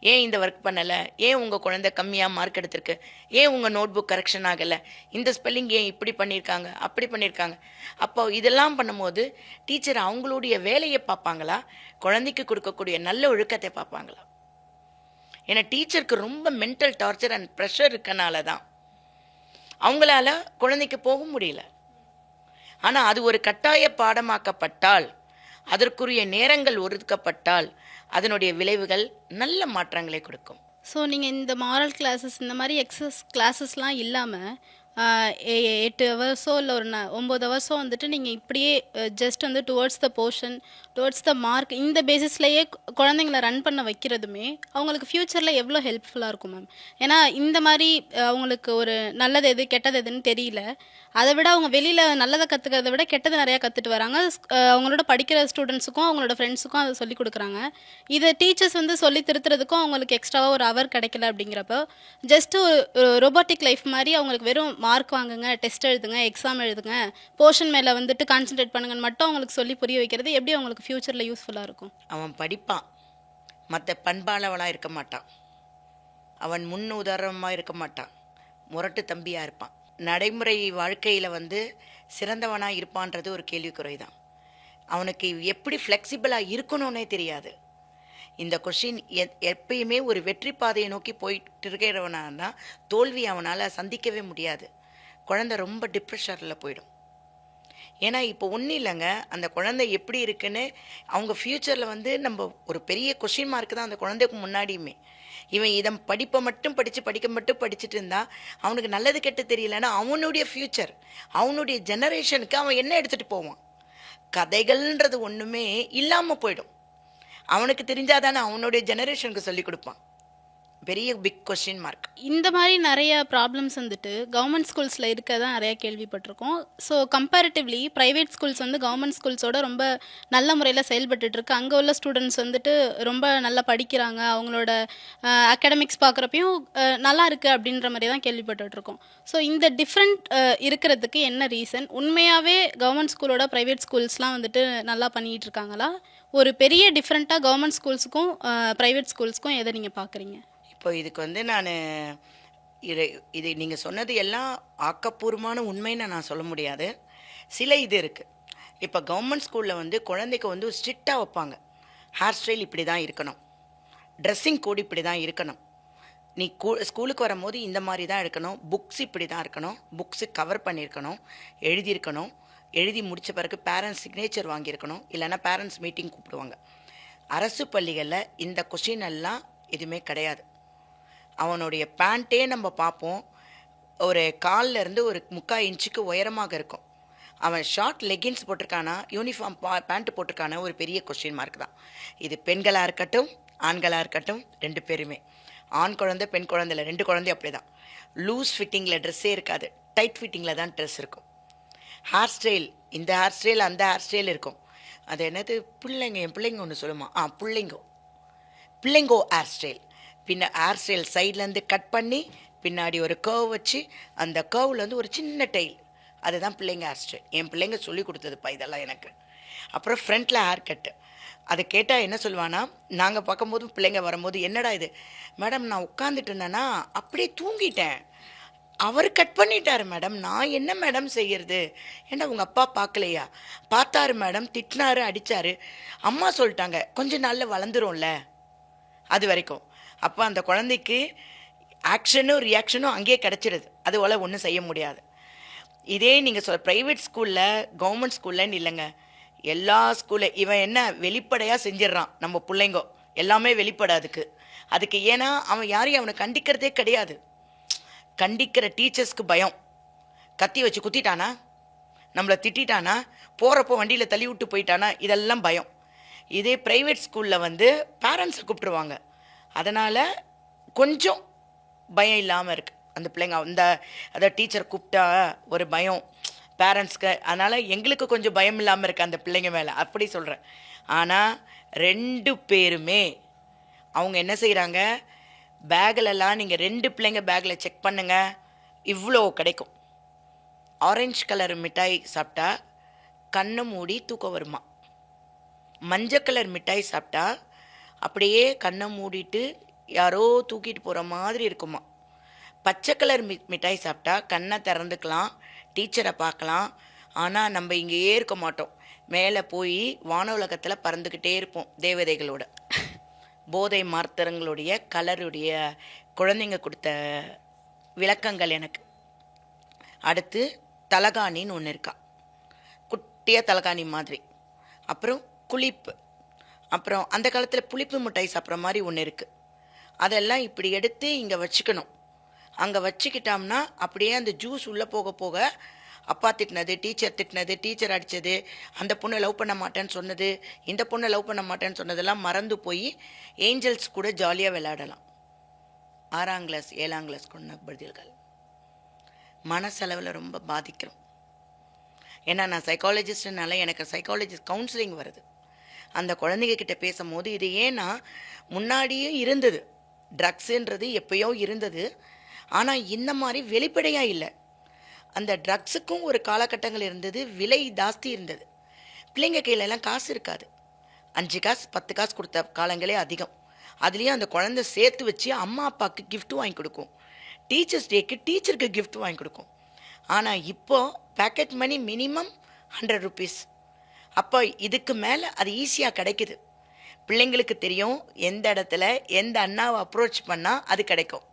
ஏன் இந்த ஒர்க் பண்ணலை, ஏன் உங்கள் குழந்தை கம்மியாக மார்க் எடுத்திருக்கு, ஏன் உங்கள் நோட் புக் கரெக்ஷன் ஆகலை, இந்த ஸ்பெல்லிங் ஏன் இப்படி பண்ணியிருக்காங்க அப்படி பண்ணியிருக்காங்க. அப்போ இதெல்லாம் பண்ணும்போது டீச்சர் அவங்களுடைய வேலையை பார்ப்பாங்களா, குழந்தைக்கு கொடுக்கக்கூடிய நல்ல ஒழுக்கத்தை பார்ப்பாங்களா? ஏன்னா டீச்சருக்கு ரொம்ப மென்டல் டார்ச்சர் அண்ட் ப்ரெஷர் இருக்கனால தான் அவங்களால குழந்தைக்கு போக முடியல. ஆனால் அது ஒரு கட்டாய பாடமாக்கப்பட்டால், அதற்குரிய நேரங்கள் ஒதுக்கப்பட்டால் அதனுடைய விளைவுகள் நல்ல மாற்றங்களை கொடுக்கும். ஸோ நீங்கள் இந்த மாரல் கிளாஸஸ் இந்த மாதிரி எக்ஸஸ் கிளாஸஸ்லாம் இல்லாமல் 8 ஹவர்ஸோ இல்லை ஒரு 9 ஹவர்ஸோ வந்துட்டு நீங்கள் இப்படியே ஜஸ்ட் வந்து towards the portion, towards the mark, இந்த பேசிஸ்லேயே குழந்தைங்கள ரன் பண்ண வைக்கிறதுமே அவங்களுக்கு ஃப்யூச்சரில் எவ்வளோ ஹெல்ப்ஃபுல்லாக இருக்கும் மேம்? ஏன்னா இந்த மாதிரி அவங்களுக்கு ஒரு நல்லது எது கெட்டது எதுன்னு தெரியல. அதை விட அவங்க வெளியில் நல்லதை கற்றுக்கிறத விட கெட்டதை நிறையா கற்றுட்டு வராங்க. அவங்களோட படிக்கிற ஸ்டூடெண்ட்ஸுக்கும் அவங்களோட ஃப்ரெண்ட்ஸுக்கும் அதை சொல்லிக் கொடுக்குறாங்க. இதை டீச்சர்ஸ் வந்து சொல்லி திருத்துறதுக்கும் அவங்களுக்கு எக்ஸ்ட்ராவாக ஒரு ஹவர் கிடைக்கல. அப்படிங்கிறப்போ ஜஸ்ட்டு ஒரு ரொபோட்டிக் லைஃப் மாதிரி அவங்களுக்கு வெறும் மார்க் வாங்குங்க, டெஸ்ட் எழுதுங்க, எக்ஸாம் எழுதுங்க, போர்ஷன் மேலே வந்துட்டு கான்சென்ட்ரேட் பண்ணுங்கன்னு மட்டும் அவங்களுக்கு சொல்லி புரிய வைக்கிறது எப்படி அவங்களுக்கு ஃப்யூச்சரில் யூஸ்ஃபுல்லாக இருக்கும்? அவன் படிப்பான், மற்ற பண்பாளவனாக இருக்க மாட்டான், அவன் முன் உதாரணமாக இருக்க மாட்டான், முரட்டு தம்பியாக இருப்பான். நடைமுறை வாழ்க்கையில் வந்து சிறந்தவனாக இருப்பான்றது ஒரு கேள்விக்குறை தான். அவனுக்கு எப்படி ஃப்ளெக்சிபிளாக இருக்கணும்னே தெரியாது. இந்த கொஷின் எப்பயுமே ஒரு வெற்றி பாதையை நோக்கி போயிட்டு இருக்கிறவனா தோல்வி அவனால் சந்திக்கவே முடியாது. குழந்தை ரொம்ப டிப்ரெஷனில் போயிடும். ஏன்னா இப்போ ஒன்றும் இல்லைங்க, அந்த குழந்தை எப்படி இருக்குன்னு அவங்க ஃப்யூச்சரில் வந்து நம்ம ஒரு பெரிய கொஷின் மார்க் தான் அந்த குழந்தைக்கு முன்னாடியுமே. இவன் இதை படிப்பை மட்டும் படிச்சுட்டு இருந்தா அவனுக்கு நல்லது கெட்டு தெரியலன்னா அவனுடைய ஃப்யூச்சர், அவனுடைய ஜெனரேஷனுக்கு அவன் என்ன எடுத்துகிட்டு போவான்? கதைகள்ன்றது ஒன்றுமே இல்லாமல் போயிடும். அவனுக்கு தெரிஞ்சாதானே அவனுடைய ஜெனரேஷனுக்கு சொல்லிக் கொடுப்பான். பெரிய பிக் கொஸ்டின் மார்க். இந்த மாதிரி நிறைய ப்ராப்ளம்ஸ் வந்துட்டு கவர்மெண்ட் ஸ்கூல்ஸில் இருக்க தான் நிறையா கேள்விப்பட்டிருக்கோம். ஸோ கம்பேரிட்டிவ்லி ப்ரைவேட் ஸ்கூல்ஸ் வந்து கவர்மெண்ட் ஸ்கூல்ஸோட ரொம்ப நல்ல முறையில் செயல்பட்டுருக்கு. அங்கே உள்ள ஸ்டூடெண்ட்ஸ் வந்துட்டு ரொம்ப நல்லா படிக்கிறாங்க, அவங்களோட அகாடமிக்ஸ் பார்க்குறப்பையும் நல்லா இருக்குது அப்படின்ற மாதிரி தான் கேள்விப்பட்டுருக்கோம். ஸோ இந்த டிஃப்ரெண்ட் இருக்கிறதுக்கு என்ன ரீசன்? உண்மையாகவே கவர்மெண்ட் ஸ்கூலோட ப்ரைவேட் ஸ்கூல்ஸ்லாம் வந்துட்டு நல்லா பண்ணிகிட்டு இருக்காங்களா? ஒரு பெரிய டிஃப்ரெண்ட்டாக கவர்மெண்ட் ஸ்கூல்ஸுக்கும் ப்ரைவேட் ஸ்கூல்ஸுக்கும் எதை நீங்கள் பார்க்குறீங்க? இப்போ இதுக்கு வந்து நான் இது நீங்கள் சொன்னது எல்லாம் ஆக்கப்பூர்வமான உண்மைன்னு நான் சொல்ல முடியாது. சில இது இருக்குது. இப்போ கவர்மெண்ட் ஸ்கூலில் வந்து குழந்தைக்கு வந்து ஸ்ட்ரிக்டாக வைப்பாங்க. ஹேர் ஸ்டைல் இப்படி தான் இருக்கணும், ட்ரெஸ்ஸிங் கோட் இப்படி தான் இருக்கணும், நீ ஸ்கூலுக்கு வரும்போது இந்த மாதிரி தான் இருக்கணும், புக்ஸ் இப்படி தான் இருக்கணும், புக்ஸு கவர் பண்ணியிருக்கணும், எழுதியிருக்கணும், எழுதி முடித்த பிறகு பேரண்ட்ஸ் சிக்னேச்சர் வாங்கியிருக்கணும், இல்லைன்னா பேரண்ட்ஸ் மீட்டிங் கூப்பிடுவாங்க. அரசு பள்ளிகளில் இந்த கொஷின் எல்லாம் எதுவுமே கிடையாது. அவனுடைய பேண்ட்டே நம்ம பார்ப்போம், ஒரு காலில் இருந்து ஒரு 3/4 இன்ச்சுக்கு உயரமாக இருக்கும். அவன் ஷார்ட் லெகின்ஸ் போட்டிருக்கானா, யூனிஃபார்ம் பேண்ட் போட்டிருக்கானா, ஒரு பெரிய கொஸ்டின் மார்க் தான். இது பெண்களாக இருக்கட்டும் ஆண்களாக இருக்கட்டும் 2 பேருமே. ஆண் குழந்தை பெண் குழந்தை இல்லை, 2 குழந்தையும் அப்படி தான். லூஸ் ஃபிட்டிங்கில் ட்ரெஸ்ஸே இருக்காது, டைட் ஃபிட்டிங்கில் தான் ட்ரெஸ் இருக்கும். ஹேர் ஸ்டைல், இந்த ஹேர் ஸ்டைல் அந்த ஹேர் ஸ்டைல் இருக்கும். அது என்னது, என் பிள்ளைங்க ஒன்று சொல்லுமா, பிள்ளைங்கோ ஹேர் ஸ்டைல். பின்ன ஹேர் ஸ்டைல் சைட்லேருந்து கட் பண்ணி பின்னாடி ஒரு கர்வ் வச்சு அந்த கர்வில் வந்து ஒரு சின்ன டெயில், அதுதான் பிள்ளைங்க ஹேர் ஸ்டைல். என் பிள்ளைங்க சொல்லி கொடுத்ததுப்பா இதெல்லாம் எனக்கு. அப்புறம் ஃப்ரண்ட்டில் ஹேர் கட்டு. அதை கேட்டால் என்ன சொல்லுவானா, நாங்கள் பார்க்கும்போது பிள்ளைங்க வரும்போது, என்னடா இது மேடம், நான் உட்காந்துட்டு இருந்தேன்னா அப்படியே தூங்கிட்டேன், அவர் கட் பண்ணிட்டாரு மேடம், நான் என்ன மேடம் செய்யறது? ஏன்னா உங்கள் அப்பா பார்க்கலையா? பார்த்தாரு மேடம், திட்டினாரு, அடித்தாரு, அம்மா சொல்லிட்டாங்க, கொஞ்ச நாளில் வளர்ந்துரும்ல. அது வரைக்கும் அப்போ அந்த குழந்தைக்கு ஆக்ஷனும் ரியாக்ஷனும் அங்கேயே கிடச்சிடுது, அதுபோல் ஒன்றும் செய்ய முடியாது. இதே நீங்கள் ப்ரைவேட் ஸ்கூலில் கவர்மெண்ட் ஸ்கூல்லன்னு இல்லைங்க, எல்லா ஸ்கூலில் இவன் என்ன வெளிப்படையாக செஞ்சிடறான். நம்ம பிள்ளைங்கோ எல்லாமே வெளிப்படாதுக்கு. அதுக்கு ஏன்னா அவன் யாரையும் அவனை கண்டிக்கிறதே கிடையாது. கண்டிக்கிற டீச்சர்ஸ்க்கு பயம். கத்தி வச்சு குத்திட்டானா, நம்மளை திட்டானா, போகிறப்போ வண்டியில் தள்ளி விட்டு போயிட்டானா, இதெல்லாம் பயம். இதே ப்ரைவேட் ஸ்கூலில் வந்து பேரண்ட்ஸை கூப்பிட்ருவாங்க. அதனால் கொஞ்சம் பயம் இல்லாமல் இருக்குது அந்த பிள்ளைங்க. அதை டீச்சர் கூப்பிட்டா ஒரு பயம் பேரண்ட்ஸ்க்கு. அதனால் எங்களுக்கு கொஞ்சம் பயம் இல்லாமல் இருக்குது அந்த பிள்ளைங்க மேலே, அப்படி சொல்கிறேன். ஆனால் 2 பேருமே அவங்க என்ன செய்கிறாங்க, பேக்கிலலாம் நீங்கள் 2 பிள்ளைங்க பேக்கில் செக் பண்ணுங்கள், இவ்வளோ கிடைக்கும். ஆரஞ்சு கலர் மிட்டாய் சாப்பிட்டா கண்ணை மூடி தூக்கம் வருமா, மஞ்சள் கலர் மிட்டாய் சாப்பிட்டா அப்படியே கண்ணை மூடிட்டு யாரோ தூக்கிட்டு போகிற மாதிரி இருக்குமா, பச்சை கலர் மிட்டாய் சாப்பிட்டா கண்ணை திறந்துக்கலாம், டீச்சரை பார்க்கலாம். ஆனால் நம்ம இங்கேயே இருக்க மாட்டோம், மேலே போய் வான உலகத்தில் பறந்துக்கிட்டே இருப்போம் தேவதைகளோட. போதை மார்த்தரங்களுடைய கலருடைய குழந்தைங்க கொடுத்த விளக்கங்கள் எனக்கு. அடுத்து தலகாணின்னு ஒன்று இருக்கா, குட்டியாக தலகாணி மாதிரி. அப்புறம் குளிப்பு. அப்புறம் அந்த காலத்தில் புளிப்பு மிட்டாய் சாப்பிட்ற மாதிரி ஒன்று இருக்குது. அதெல்லாம் இப்படி எடுத்து இங்கே வச்சுக்கணும். அங்கே வச்சுக்கிட்டோம்னா அப்படியே அந்த ஜூஸ் உள்ளே போக போக அப்பா திட்டினது, டீச்சர் திட்டினது, டீச்சர் அடித்தது, அந்த பொண்ணை லவ் பண்ண மாட்டேன்னு சொன்னது, இந்த பொண்ணை லவ் பண்ண மாட்டேன்னு சொன்னதெல்லாம் மறந்து போய் ஏஞ்சல்ஸ் கூட ஜாலியாக விளையாடலாம். 6ஆம் கிளாஸ் 7ஆம் கிளாஸ் கொண்ட பதில்கள் மனசளவில் ரொம்ப பாதிக்கிறோம். ஏன்னா நான் சைக்காலஜிஸ்ட்னால எனக்கு சைக்காலஜிஸ்ட் கவுன்சிலிங் வருது. அந்த குழந்தைங்க கிட்ட பேசும்போது இது ஏன்னா முன்னாடியே இருந்தது, ட்ரக்ஸுன்றது எப்பயோ இருந்தது, ஆனால் இந்த மாதிரி வெளிப்படையாக இல்லை. அந்த ட்ரக்ஸுக்கும் ஒரு காலகட்டங்கள் இருந்தது, விலை ஜாஸ்தி இருந்தது, பிள்ளைங்க கையிலெல்லாம் காசு இருக்காது. 5 காசு 10 காசு கொடுத்த காலங்களே அதிகம். அதுலேயும் அந்த குழந்தை சேர்த்து வச்சு அம்மா அப்பாவுக்கு gift வாங்கி கொடுக்கும், டீச்சர்ஸ் டேக்கு டீச்சருக்கு gift வாங்கி கொடுக்கும். ஆனால் இப்போது பேக்கெட் மணி மினிமம் 100 ருபீஸ். அப்போ இதுக்கு மேலே அது ஈஸியாக கிடைக்குது. பிள்ளைங்களுக்கு தெரியும் எந்த இடத்துல எந்த அண்ணாவை அப்ரோச் பண்ணால் அது கிடைக்கும்,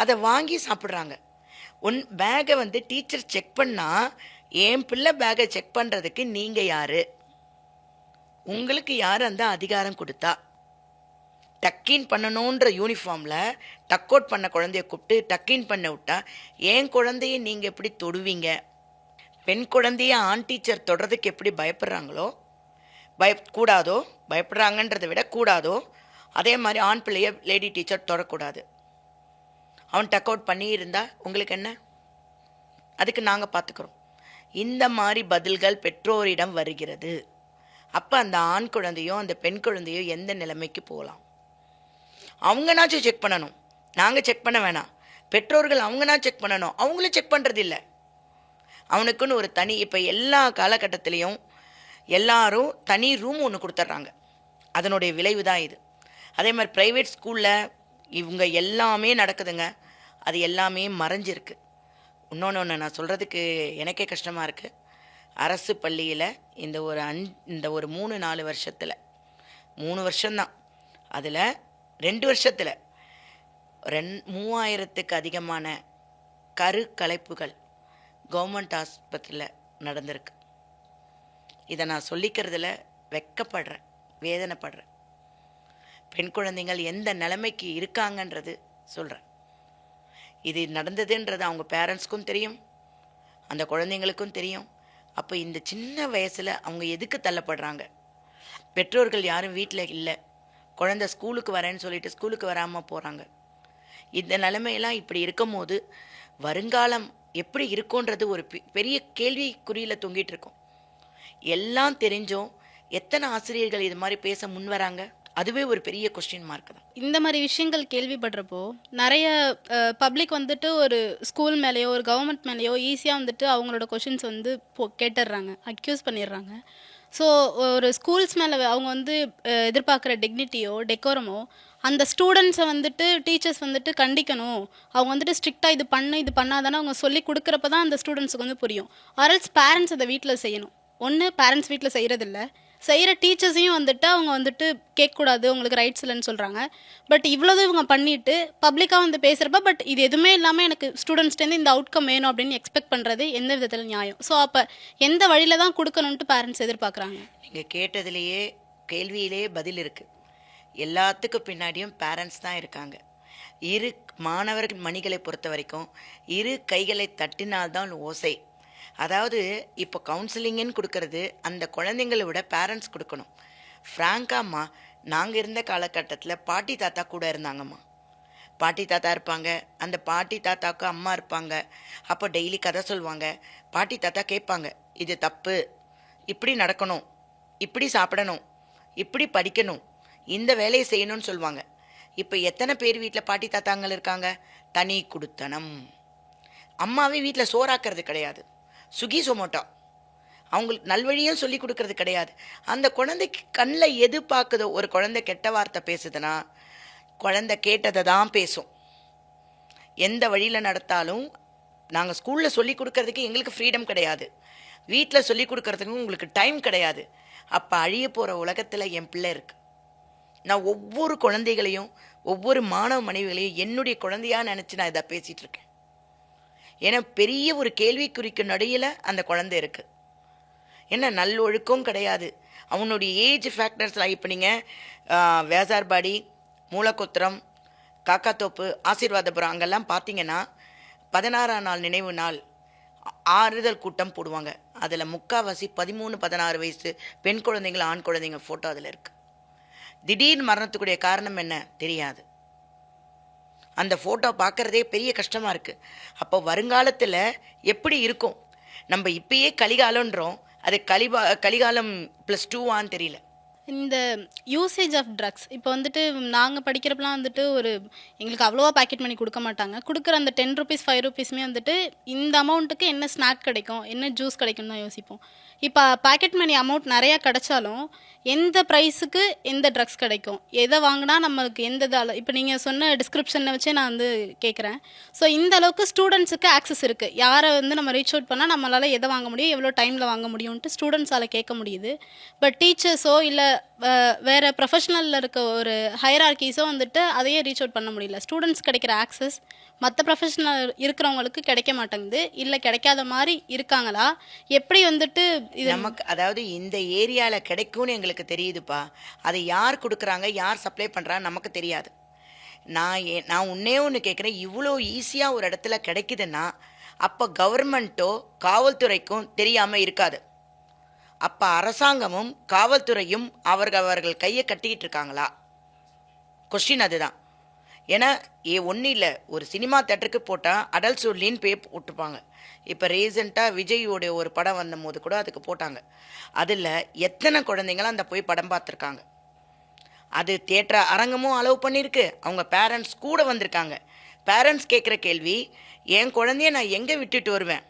அதை வாங்கி சாப்பிட்றாங்க. பேக்கை வந்து டீச்சர் செக் பண்ணால் என் பிள்ளை பேக்கை செக் பண்ணுறதுக்கு நீங்கள் யார், உங்களுக்கு யார் அந்த அதிகாரம் கொடுத்தா? டக்கின் பண்ணணுன்ற யூனிஃபார்மில் டக் அவுட் பண்ண குழந்தைய கூப்பிட்டு டக்கின் பண்ண விட்டா என் குழந்தைய நீங்கள் எப்படி தொடுவீங்க? பெண் குழந்தைய ஆண் டீச்சர் தொடுறதுக்கு எப்படி பயப்படுறாங்களோ, கூடாதோ, பயப்படுறாங்கன்றதை விட கூடாதோ, அதே மாதிரி ஆண் பிள்ளைய லேடி டீச்சர் தொடக்கூடாது. அவன் டக் அவுட் பண்ணி இருந்தால் உங்களுக்கு என்ன? அதுக்கு நாங்கள் பார்த்துக்குறோம். இந்த மாதிரி பதில்கள் பெற்றோரிடம் வருகிறது. அப்போ அந்த ஆண் குழந்தையோ அந்த பெண் குழந்தையோ எந்த நிலைமைக்கு போகலாம்? அவங்கனாச்சும் செக் பண்ணணும், நாங்கள் செக் பண்ண வேணாம். பெற்றோர்கள் அவங்கனா செக் பண்ணணும், அவங்களும் செக் பண்ணுறது இல்லை. அவனுக்குன்னு ஒரு தனி, இப்போ எல்லா காலகட்டத்திலையும் எல்லாரும் தனி ரூம் ஒன்று கொடுத்துட்றாங்க. அதனுடைய விளைவு தான் இது. அதே மாதிரி ப்ரைவேட் ஸ்கூலில் இவங்க எல்லாமே நடக்குதுங்க, அது எல்லாமே மறைஞ்சிருக்கு. இன்னொன்று நான் சொல்கிறதுக்கு எனக்கே கஷ்டமாக இருக்குது. அரசு பள்ளியில் இந்த ஒரு 3-4 வருஷத்தில் 3 வருஷம்தான், அதில் 2 வருஷத்தில் 3000த்துக்கு அதிகமான கருக்கலைப்புகள் கவர்மெண்ட் ஆஸ்பத்திரியில் நடந்திருக்கு. இதை நான் சொல்லிக்கிறதுல வெட்கப்படுறேன், வேதனைப்படுறேன். பெண் குழந்தைகள் எந்த நிலைமைக்கு இருக்காங்கன்றது சொல்கிறேன். இது நடந்ததுன்றது அவங்க பேரண்ட்ஸ்க்கும் தெரியும், அந்த குழந்தைங்களுக்கும் தெரியும். அப்போ இந்த சின்ன வயசில் அவங்க எதுக்கு தள்ளப்படுறாங்க? பெற்றோர்கள் யாரும் வீட்டில் இல்லை, குழந்தை ஸ்கூலுக்கு வரேன்னு சொல்லிட்டு ஸ்கூலுக்கு வராமல் போகிறாங்க. இந்த நிலைமையெல்லாம் இப்படி இருக்கும் போது வருங்காலம் எப்படி இருக்கும்ன்றது ஒரு பெரிய கேள்விக்குறியில் தொங்கிட்டு இருக்கும். எல்லாம் தெரிஞ்சும் எத்தனை ஆசிரியர்கள் இது மாதிரி பேச முன் வராங்க? அதுவே ஒரு பெரிய கொஸ்டின் மார்க் தான். இந்த மாதிரி விஷயங்கள் கேள்விப்படுறப்போ நிறைய பப்ளிக் வந்துட்டு ஒரு ஸ்கூல் மேலேயோ ஒரு கவர்மெண்ட் மேலேயோ ஈஸியாக வந்துட்டு அவங்களோட கொஷின்ஸ் வந்து கேட்டுடுறாங்க, அக்யூஸ் பண்ணிடுறாங்க. ஸோ ஒரு ஸ்கூல்ஸ் மேலே அவங்க வந்து எதிர்பார்க்குற டிக்னிட்டியோ டெக்கோரமோ அந்த ஸ்டூடெண்ட்ஸை வந்துட்டு டீச்சர்ஸ் வந்துட்டு கண்டிக்கணும், அவங்க வந்துட்டு ஸ்ட்ரிக்டாக இது பண்ணாதானே அவங்க சொல்லி கொடுக்குறப்ப தான் அந்த ஸ்டூடெண்ட்ஸுக்கு வந்து புரியும். ஆர்எல்ஸ் பேரண்ட்ஸ் அதை வீட்டில் செய்யணும். ஒன்று பேரண்ட்ஸ் வீட்டில் செய்கிறதில்ல, செய்கிற டீச்சர்ஸையும் வந்துட்டு அவங்க வந்துட்டு கேட்கக்கூடாது, உங்களுக்கு ரைட்ஸ் இல்லைன்னு சொல்கிறாங்க. பட் இவ்வளவு இவங்க பண்ணிவிட்டு பப்ளிக்காக வந்து பேசுகிறப்ப பட் இது எதுவுமே இல்லாமல் எனக்கு ஸ்டூடெண்ட்ஸ்டேருந்து இந்த அவுட்கம் வேணும் அப்படின்னு எக்ஸ்பெக்ட் பண்ணுறது எந்த விதத்தில் நியாயம்? ஸோ அப்போ எந்த வழியில் தான் கொடுக்கணுன்ட்டு பேரண்ட்ஸ் எதிர்பார்க்குறாங்க? நீங்கள் கேட்டதுலேயே கேள்வியிலேயே பதில் இருக்குது. எல்லாத்துக்கும் பின்னாடியும் பேரண்ட்ஸ் தான் இருக்காங்க. இரு மாணவர்கள் மணிகளை பொறுத்த வரைக்கும் இரு கைகளை தட்டினால்தான் ஓசை. அதாவது இப்போ கவுன்சிலிங்குன்னு கொடுக்கறது அந்த குழந்தைங்களை விட பேரண்ட்ஸ் கொடுக்கணும். ஃப்ராங்காம்மா, நாங்கள் இருந்த காலகட்டத்தில் பாட்டி தாத்தா கூட இருந்தாங்கம்மா. பாட்டி தாத்தா இருப்பாங்க, அந்த பாட்டி தாத்தாவுக்கு அம்மா இருப்பாங்க. அப்போ டெய்லி கதை சொல்லுவாங்க. பாட்டி தாத்தா கேட்பாங்க, இது தப்பு, இப்படி நடக்கணும், இப்படி சாப்பிடணும், இப்படி படிக்கணும், இந்த வேலையை செய்யணும்னு சொல்லுவாங்க. இப்போ எத்தனை பேர் வீட்டில் பாட்டி தாத்தாங்கள் இருக்காங்க? தனி குடுத்தனம். அம்மாவே வீட்டில் சோறாக்குறது கிடையாது, சுகி சொமோட்டோ. அவங்களுக்கு நல்வழியும் சொல்லி கொடுக்கறது கிடையாது. அந்த குழந்தைக்கு கண்ணில் எது பார்க்குதோ, ஒரு குழந்தை கெட்ட வார்த்தை பேசுதுன்னா குழந்தை கேட்டதை தான் பேசும். எந்த வழியில் நடத்தாலும் நாங்கள் ஸ்கூலில் சொல்லி கொடுக்கறதுக்கு எங்களுக்கு ஃப்ரீடம் கிடையாது, வீட்டில் சொல்லி கொடுக்கறதுக்கும் உங்களுக்கு டைம் கிடையாது. அப்போ அழிய போகிற உலகத்தில் என் பிள்ளை இருக்கு. நான் ஒவ்வொரு குழந்தைகளையும், ஒவ்வொரு மாணவ மனைவிகளையும் என்னுடைய குழந்தையாக நினச்சி நான் இதை பேசிகிட்டு இருக்கேன். ஏன்னா பெரிய ஒரு கேள்விக்குறிக்கு நடுவில் அந்த குழந்தை இருக்குது. என்ன நல்லொழுக்கம் கிடையாது. அவனுடைய ஏஜ் ஃபேக்டர்ஸ்லாம் இப்போ நீங்கள் வேசார்பாடி, மூலக்குத்திரம், காக்காத்தோப்பு, ஆசீர்வாதபுரம் அங்கெல்லாம் பார்த்தீங்கன்னா 16ஆம் நாள் நினைவு நாள் ஆறுதல் கூட்டம் போடுவாங்க. அதில் முக்கால்வாசி 13-16 வயசு பெண் குழந்தைங்கள், ஆண் குழந்தைங்க ஃபோட்டோ அதில் இருக்குது. திடீர்னு மரணத்துக்குடைய காரணம் என்ன தெரியாது. அந்த ஃபோட்டோ பார்க்குறதே பெரிய கஷ்டமாக இருக்குது. அப்போ வருங்காலத்தில் எப்படி இருக்கும்? நம்ம இப்பயே கலிகாலன்றோம், அது கலிகாலம் +2 தெரியல. இந்த யூசேஜ் ஆஃப் ட்ரக்ஸ் இப்போ வந்துட்டு நாங்கள் படிக்கிறப்பலாம் வந்துட்டு எங்களுக்கு அவ்வளோவா பேக்கெட் மணி கொடுக்க மாட்டாங்க. கொடுக்குற அந்த 10 ருபீஸ் 5 ருபீஸுமே வந்துட்டு இந்த அமௌண்ட்டுக்கு என்ன ஸ்நாக் கிடைக்கும், என்ன ஜூஸ் கிடைக்கும் தான் யோசிப்போம். இப்போ பேக்கெட் மணி அமௌண்ட் நிறையா கிடைச்சாலும் எந்த ப்ரைஸுக்கு எந்த ட்ரக்ஸ் கிடைக்கும், எதை வாங்கினா நம்மளுக்கு எந்த இப்போ நீங்கள் சொன்ன டிஸ்கிரிப்ஷனை வச்சே நான் வந்து கேட்குறேன். ஸோ இந்த அளவுக்கு ஸ்டூடெண்ட்ஸுக்கு ஆக்சஸ் இருக்குது. யாரை வந்து நம்ம ரீச் அவுட் பண்ணால் நம்மளால் எதை வாங்க முடியும், எவ்வளோ டைமில் வாங்க முடியும்ன்ட்டு ஸ்டூடெண்ட்ஸால் கேட்க முடியுது. பட் டீச்சர்ஸோ இல்லை வேறு ப்ரொஃபஷனலில் இருக்க ஒரு ஹையரார்கீஸோ வந்துட்டு அதையே ரீச் அவுட் பண்ண முடியல. ஸ்டூடெண்ட்ஸ் கிடைக்கிற ஆக்சஸ் மற்ற ப்ரொஃபஷனல் இருக்கிறவங்களுக்கு கிடைக்க மாட்டேங்குது. இல்லை கிடைக்காத மாதிரி இருக்காங்களா, எப்படி வந்துட்டு இது நமக்கு? அதாவது இந்த ஏரியாவில் கிடைக்கும்னு எங்களுக்கு தெரியுதுப்பா, அதை யார் கொடுக்குறாங்க, யார் சப்ளை பண்ணுறான்னு நமக்கு தெரியாது. நான் ஒன்றே ஒன்று கேட்குறேன், இவ்வளோ ஈஸியாக ஒரு இடத்துல கிடைக்குதுன்னா அப்போ கவர்மெண்ட்டோ காவல்துறைக்கும் தெரியாமல் இருக்காது. அப்போ அரசாங்கமும் காவல்துறையும் அவர்கள் கையை கட்டிக்கிட்டு இருக்காங்களா? கொஸ்டின் அதுதான். ஏன்னா ஒன்றும் இல்லை, ஒரு சினிமா தேட்டருக்கு போட்டால் அடல்ட் சொல்லின்னு போட்டுருப்பாங்க. இப்போ ரீசெண்டாக விஜயோடைய ஒரு படம் வந்த போது கூட அதுக்கு போட்டாங்க. அதில் எத்தனை குழந்தைங்களும் அந்த போய் படம் பார்த்துருக்காங்க. அது தியேட்டர் அரங்கமும் அலோவ் பண்ணியிருக்கு, அவங்க பேரண்ட்ஸ் கூட வந்திருக்காங்க. பேரண்ட்ஸ் கேட்குற கேள்வி, என் குழந்தைய நான் எங்கே விட்டுட்டு வருவேன்?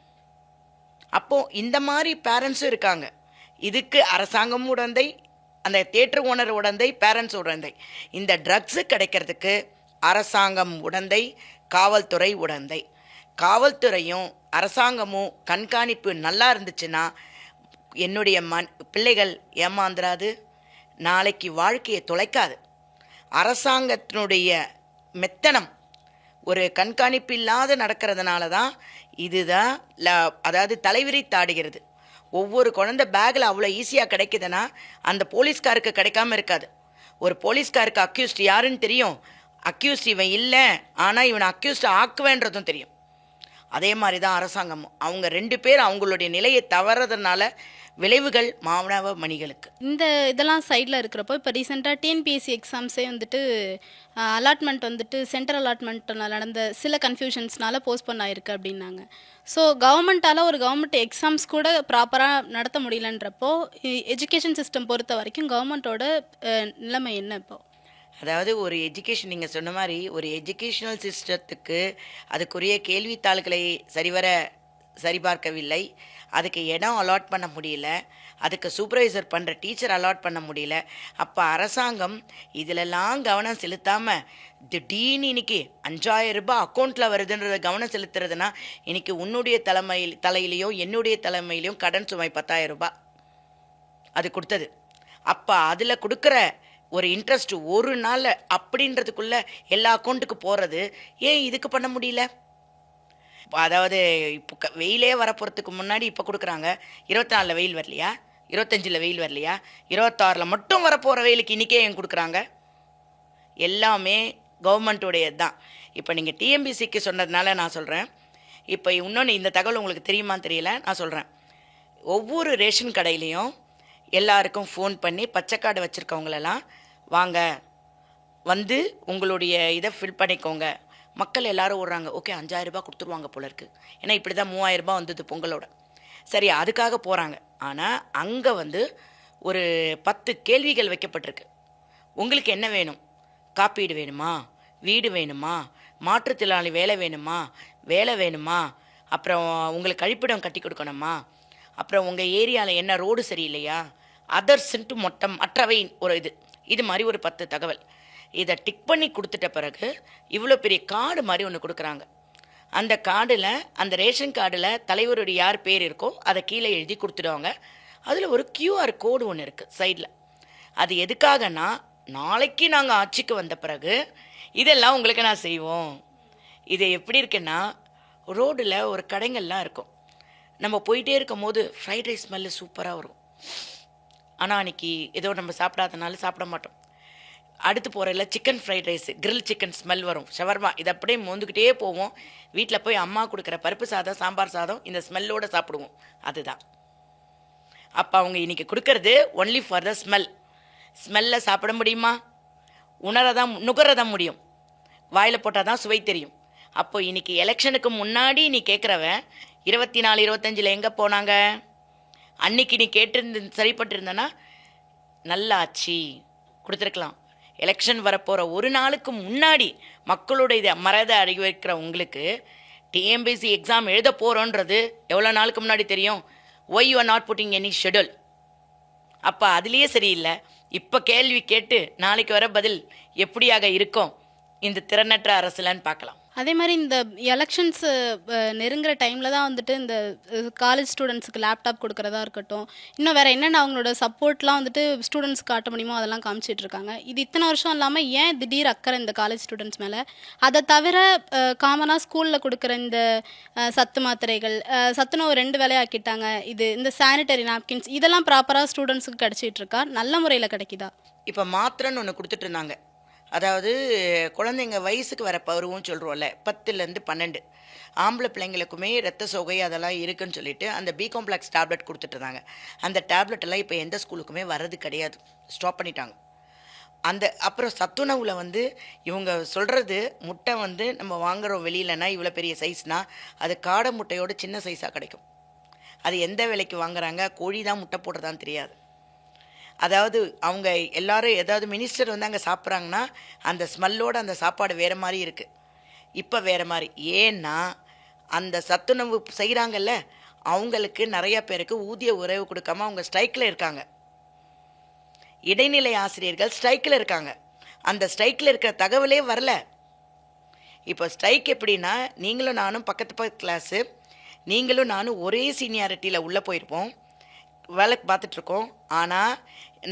அப்போது இந்த மாதிரி பேரண்ட்ஸும் இருக்காங்க. இதுக்கு அரசாங்கமும் உடந்தை, அந்த தியேட்டர் ஓனர் உடந்தை, பேரண்ட்ஸ் உடந்தை. இந்த ட்ரக்ஸு கிடைக்கிறதுக்கு அரசாங்கம் உடந்தை, காவல்துறை உடந்தை. காவல்துறையும் அரசாங்கமும் கண்காணிப்பு நல்லா இருந்துச்சுன்னா என்னுடைய பிள்ளைகள் ஏமாந்துராது, நாளைக்கு வாழ்க்கையை தொலைக்காது. அரசாங்கத்தினுடைய மெத்தனம் ஒரு கண்காணிப்பு இல்லாத நடக்கிறதுனால தான் இதுதான் அதாவது தலைவிரித்தாடுகிறது. ஒவ்வொரு குழந்தை பேக்கில் அவ்வளோ ஈஸியாக கிடைக்குதுன்னா அந்த போலீஸ்காருக்கு கிடைக்காம இருக்காது. ஒரு போலீஸ்காருக்கு அக்யூஸ்ட் யாருன்னு தெரியும், அக்யூஸ்ட் இவன் இல்லை, ஆனால் இவனை அக்யூஸ்ட் ஆக்குவேன்றதும் தெரியும். அதே மாதிரி தான் அரசாங்கமும். அவங்க 2 பேர் அவங்களுடைய நிலையை தவறதுனால விளைவுகள் மாணவ மணிகளுக்கு. இந்த இதெல்லாம் சைடில் இருக்கிறப்போ இப்போ ரீசெண்டாக டிஎன்பிஎஸ்சி எக்ஸாம்ஸே வந்துட்டு அலாட்மெண்ட் வந்துட்டு சென்ட்ரல் அலாட்மெண்ட்டில் நடந்த சில கன்ஃபியூஷன்ஸ்னால போஸ்ட்போன் ஆயிருக்கு அப்படின்னாங்க. ஸோ கவர்மெண்ட் எக்ஸாம்ஸ் கூட ப்ராப்பராக நடத்த முடியலன்றப்போ எஜுகேஷன் சிஸ்டம் பொறுத்த வரைக்கும் கவர்மெண்ட்டோட நிலைமை என்ன இப்போ? அதாவது ஒரு எஜுகேஷன், நீங்கள் சொன்ன மாதிரி ஒரு எஜுகேஷனல் சிஸ்டத்துக்கு அதுக்குரிய கேள்வித்தாள்களை சரிபார்க்கவில்லை, அதுக்கு இடம் அலாட் பண்ண முடியல, அதுக்கு சூப்பர்வைசர் பண்ணுற டீச்சர் அலாட் பண்ண முடியல. அப்போ அரசாங்கம் இதிலெல்லாம் கவனம் செலுத்தாமல் திடீர்னு இன்னைக்கு 5000 ரூபாய் அக்கௌண்ட்டில் வருதுன்றத கவனம் செலுத்துறதுனா இன்னைக்கு உன்னுடைய தலையிலையும் என்னுடைய தலைமையிலையும் கடன் சுமை 10,000 ரூபாய் அது கொடுத்தது. அப்போ அதில் கொடுக்குற ஒரு இன்ட்ரெஸ்ட் ஒரு நாள் அப்படின்றதுக்குள்ளே எல்லா அக்கௌண்ட்டுக்கு போகிறது ஏன் இதுக்கு பண்ண முடியல? அதாவது இப்போ வெயிலே வரப்போகிறதுக்கு முன்னாடி இப்போ கொடுக்குறாங்க, 24 வெயில் வரலையா, 25 வெயில் வரலையா, 26 மட்டும் வரப்போகிற வெயிலுக்கு இன்றைக்கே ஏன் கொடுக்குறாங்க? எல்லாமே கவர்மெண்ட்டுடையது தான். இப்போ நீங்கள் டிஎம்பிசிக்கு சொன்னதுனால நான் சொல்கிறேன். இப்போ இன்னொன்று, இந்த தகவல் உங்களுக்கு தெரியுமான்னு தெரியல, நான் சொல்கிறேன். ஒவ்வொரு ரேஷன் கடையிலையும் எல்லாருக்கும் ஃபோன் பண்ணி பச்சை கார்டு வச்சுருக்கவங்களெல்லாம் வாங்க வந்து உங்களுடைய இதை ஃபில் பண்ணிக்கோங்க. மக்கள் எல்லாரும் ஓடுறாங்க. ஓகே 5000 ரூபாய் கொடுத்துருவாங்க போல இருக்குது. ஏன்னா இப்படி தான் 3000 ரூபாய் வந்தது பொங்கலோட. சரி, அதுக்காக போகிறாங்க. ஆனால் அங்கே வந்து ஒரு 10 கேள்விகள் வைக்கப்பட்டிருக்கு. உங்களுக்கு என்ன வேணும்? காப்பீடு வேணுமா? வீடு வேணுமா? மாற்றுத்திறனாளி வேலை வேணுமா? வேலை வேணுமா? அப்புறம் உங்களுக்கு கழிப்பிடம் கட்டி கொடுக்கணுமா? அப்புறம் உங்கள் ஏரியாவில் என்ன ரோடு சரியில்லையா? அதர்ஸ்ன்ட்டு மற்றவை ஒரு இது மாதிரி ஒரு 10 தகவல். இதை டிக் பண்ணி கொடுத்துட்ட பிறகு இவ்வளோ பெரிய கார்டு மாதிரி ஒன்று கொடுக்குறாங்க. அந்த கார்டில், அந்த ரேஷன் கார்டில் தலைவருடைய யார் பேர் இருக்கோ அதை கீழே எழுதி கொடுத்துடுவாங்க. அதில் ஒரு QR கோடு ஒன்று இருக்குது சைடில். அது எதுக்காகனா, நாளைக்கு நாங்கள் ஆட்சிக்கு வந்த பிறகு இதெல்லாம் உங்களுக்கு நான் செய்வோம். இது எப்படி இருக்குன்னா, ரோடில் ஒரு கடைங்கள்லாம் இருக்கும். நம்ம போயிட்டே இருக்கும் போது ஃப்ரைட் ரைஸ் ஸ்மெல்லு சூப்பராக வரும். ஆனால் அன்றைக்கி ஏதோ நம்ம சாப்பிடாதனால சாப்பிட மாட்டோம். அடுத்து போகிறதில்ல chicken fried rice, grill chicken smell வரும், ஷவர்மா, இதை அப்படியே மோந்துக்கிட்டே போவோம். வீட்டில் போய் அம்மா கொடுக்குற பருப்பு சாதம், சாம்பார் சாதம் இந்த ஸ்மெல்லோடு சாப்பிடுவோம். அதுதான். அப்போ அவங்க இன்றைக்கி கொடுக்கறது ஒன்லி ஃபார் த ஸ்மெல்லை சாப்பிட முடியுமா? நுகரதான் முடியும். வாயில் போட்டால் தான் சுவை தெரியும். அப்போ இன்றைக்கி எலெக்ஷனுக்கு முன்னாடி நீ கேட்குறவன் 24, 25 எங்கே போனாங்க? அன்னைக்கு நீ கேட்டிருந்து சரிப்பட்டிருந்தனா நல்ல ஆட்சி கொடுத்துருக்கலாம். எலெக்ஷன் வரப்போகிற ஒரு நாளுக்கு முன்னாடி மக்களோட இதை மறத அறிவிக்கிற உங்களுக்கு டிஎம்பிசி எக்ஸாம் எழுத போகிறோன்றது எவ்வளோ நாளுக்கு முன்னாடி தெரியும்? Why you are not pudding any schedule. அப்போ அதுலேயே சரியில்லை. இப்போ கேள்வி கேட்டு நாளைக்கு வர பதில் எப்படியாக இருக்கும் இந்த திறனற்ற அரசுலன்னு பார்க்கலாம். அதே மாதிரி இந்த எலெக்ஷன்ஸ் நெருங்குற டைமில் தான் வந்துட்டு இந்த காலேஜ் ஸ்டூடெண்ட்ஸுக்கு லேப்டாப் கொடுக்குறதா இருக்கட்டும், இன்னும் வேறு என்னென்ன அவங்களோட சப்போர்ட்லாம் வந்துட்டு ஸ்டூடெண்ட்ஸ் காட்ட முடியுமோ அதெல்லாம் காமிச்சிட்டு இருக்காங்க. இது இத்தனை வருஷம் இல்லாமல் ஏன் திடீர் அக்கறை இந்த காலேஜ் ஸ்டூடெண்ட்ஸ் மேலே? அதை தவிர காமனாக ஸ்கூலில் கொடுக்குற இந்த சத்து மாத்திரைகள், சத்துணவு 2 வேலையாக்கிட்டாங்க, இந்த சானிட்டரி நாப்கின்ஸ் இதெல்லாம் ப்ராப்பராக ஸ்டூடெண்ட்ஸுக்கு கிடச்சிட்டு இருக்கா? நல்ல முறையில் கிடைக்குதா? இப்போ மாத்திரைன்னு ஒன்று கொடுத்துட்டு இருந்தாங்க. அதாவது குழந்தைங்க வயசுக்கு வர பருவம்னு சொல்கிறோம்ல, 10லேருந்து 12 ஆம்பளை பிள்ளைங்களுக்குமே ரத்த சோகை அதெல்லாம் இருக்குன்னு சொல்லிட்டு அந்த பி காம்ப்ளெக்ஸ் டேப்லெட் கொடுத்துட்ருந்தாங்க. அந்த டேப்லெட்டெல்லாம் இப்போ எந்த ஸ்கூலுக்குமே வர்றது கிடையாது, ஸ்டாப் பண்ணிட்டாங்க. அப்புறம் சத்துணவில் வந்து இவங்க சொல்கிறது, முட்டை வந்து நம்ம வாங்குகிறோம் வெளியிலனா இவ்வளோ பெரிய சைஸ்னால் அது காடை முட்டையோட சின்ன சைஸாக கிடைக்கும். அது எந்த விலைக்கு வாங்குறாங்க? கோழி தான் முட்டை போடுறதான்னு தெரியாது. அதாவது அவங்க எல்லாரும் ஏதாவது மினிஸ்டர் வந்து அங்கே சாப்பிட்றாங்கன்னா அந்த ஸ்மெல்லோடு அந்த சாப்பாடு வேறு மாதிரி இருக்குது, இப்போ வேறு மாதிரி. ஏன்னா அந்த சத்துணவு செய்கிறாங்கல்ல, அவங்களுக்கு நிறையா பேருக்கு ஊதிய உறவு கொடுக்காம அவங்க ஸ்ட்ரைக்கில் இருக்காங்க. இடைநிலை ஆசிரியர்கள் ஸ்ட்ரைக்கில் இருக்காங்க. அந்த ஸ்ட்ரைக்கில் இருக்கிற தகவலே வரல. இப்போ ஸ்ட்ரைக் எப்படின்னா, நீங்களும் நானும் பக்கத்து கிளாஸு, நீங்களும் நானும் ஒரே சீனியாரிட்டியில் உள்ளே போயிருப்போம், வேலைக்கு பார்த்துட்ருக்கோம். ஆனால்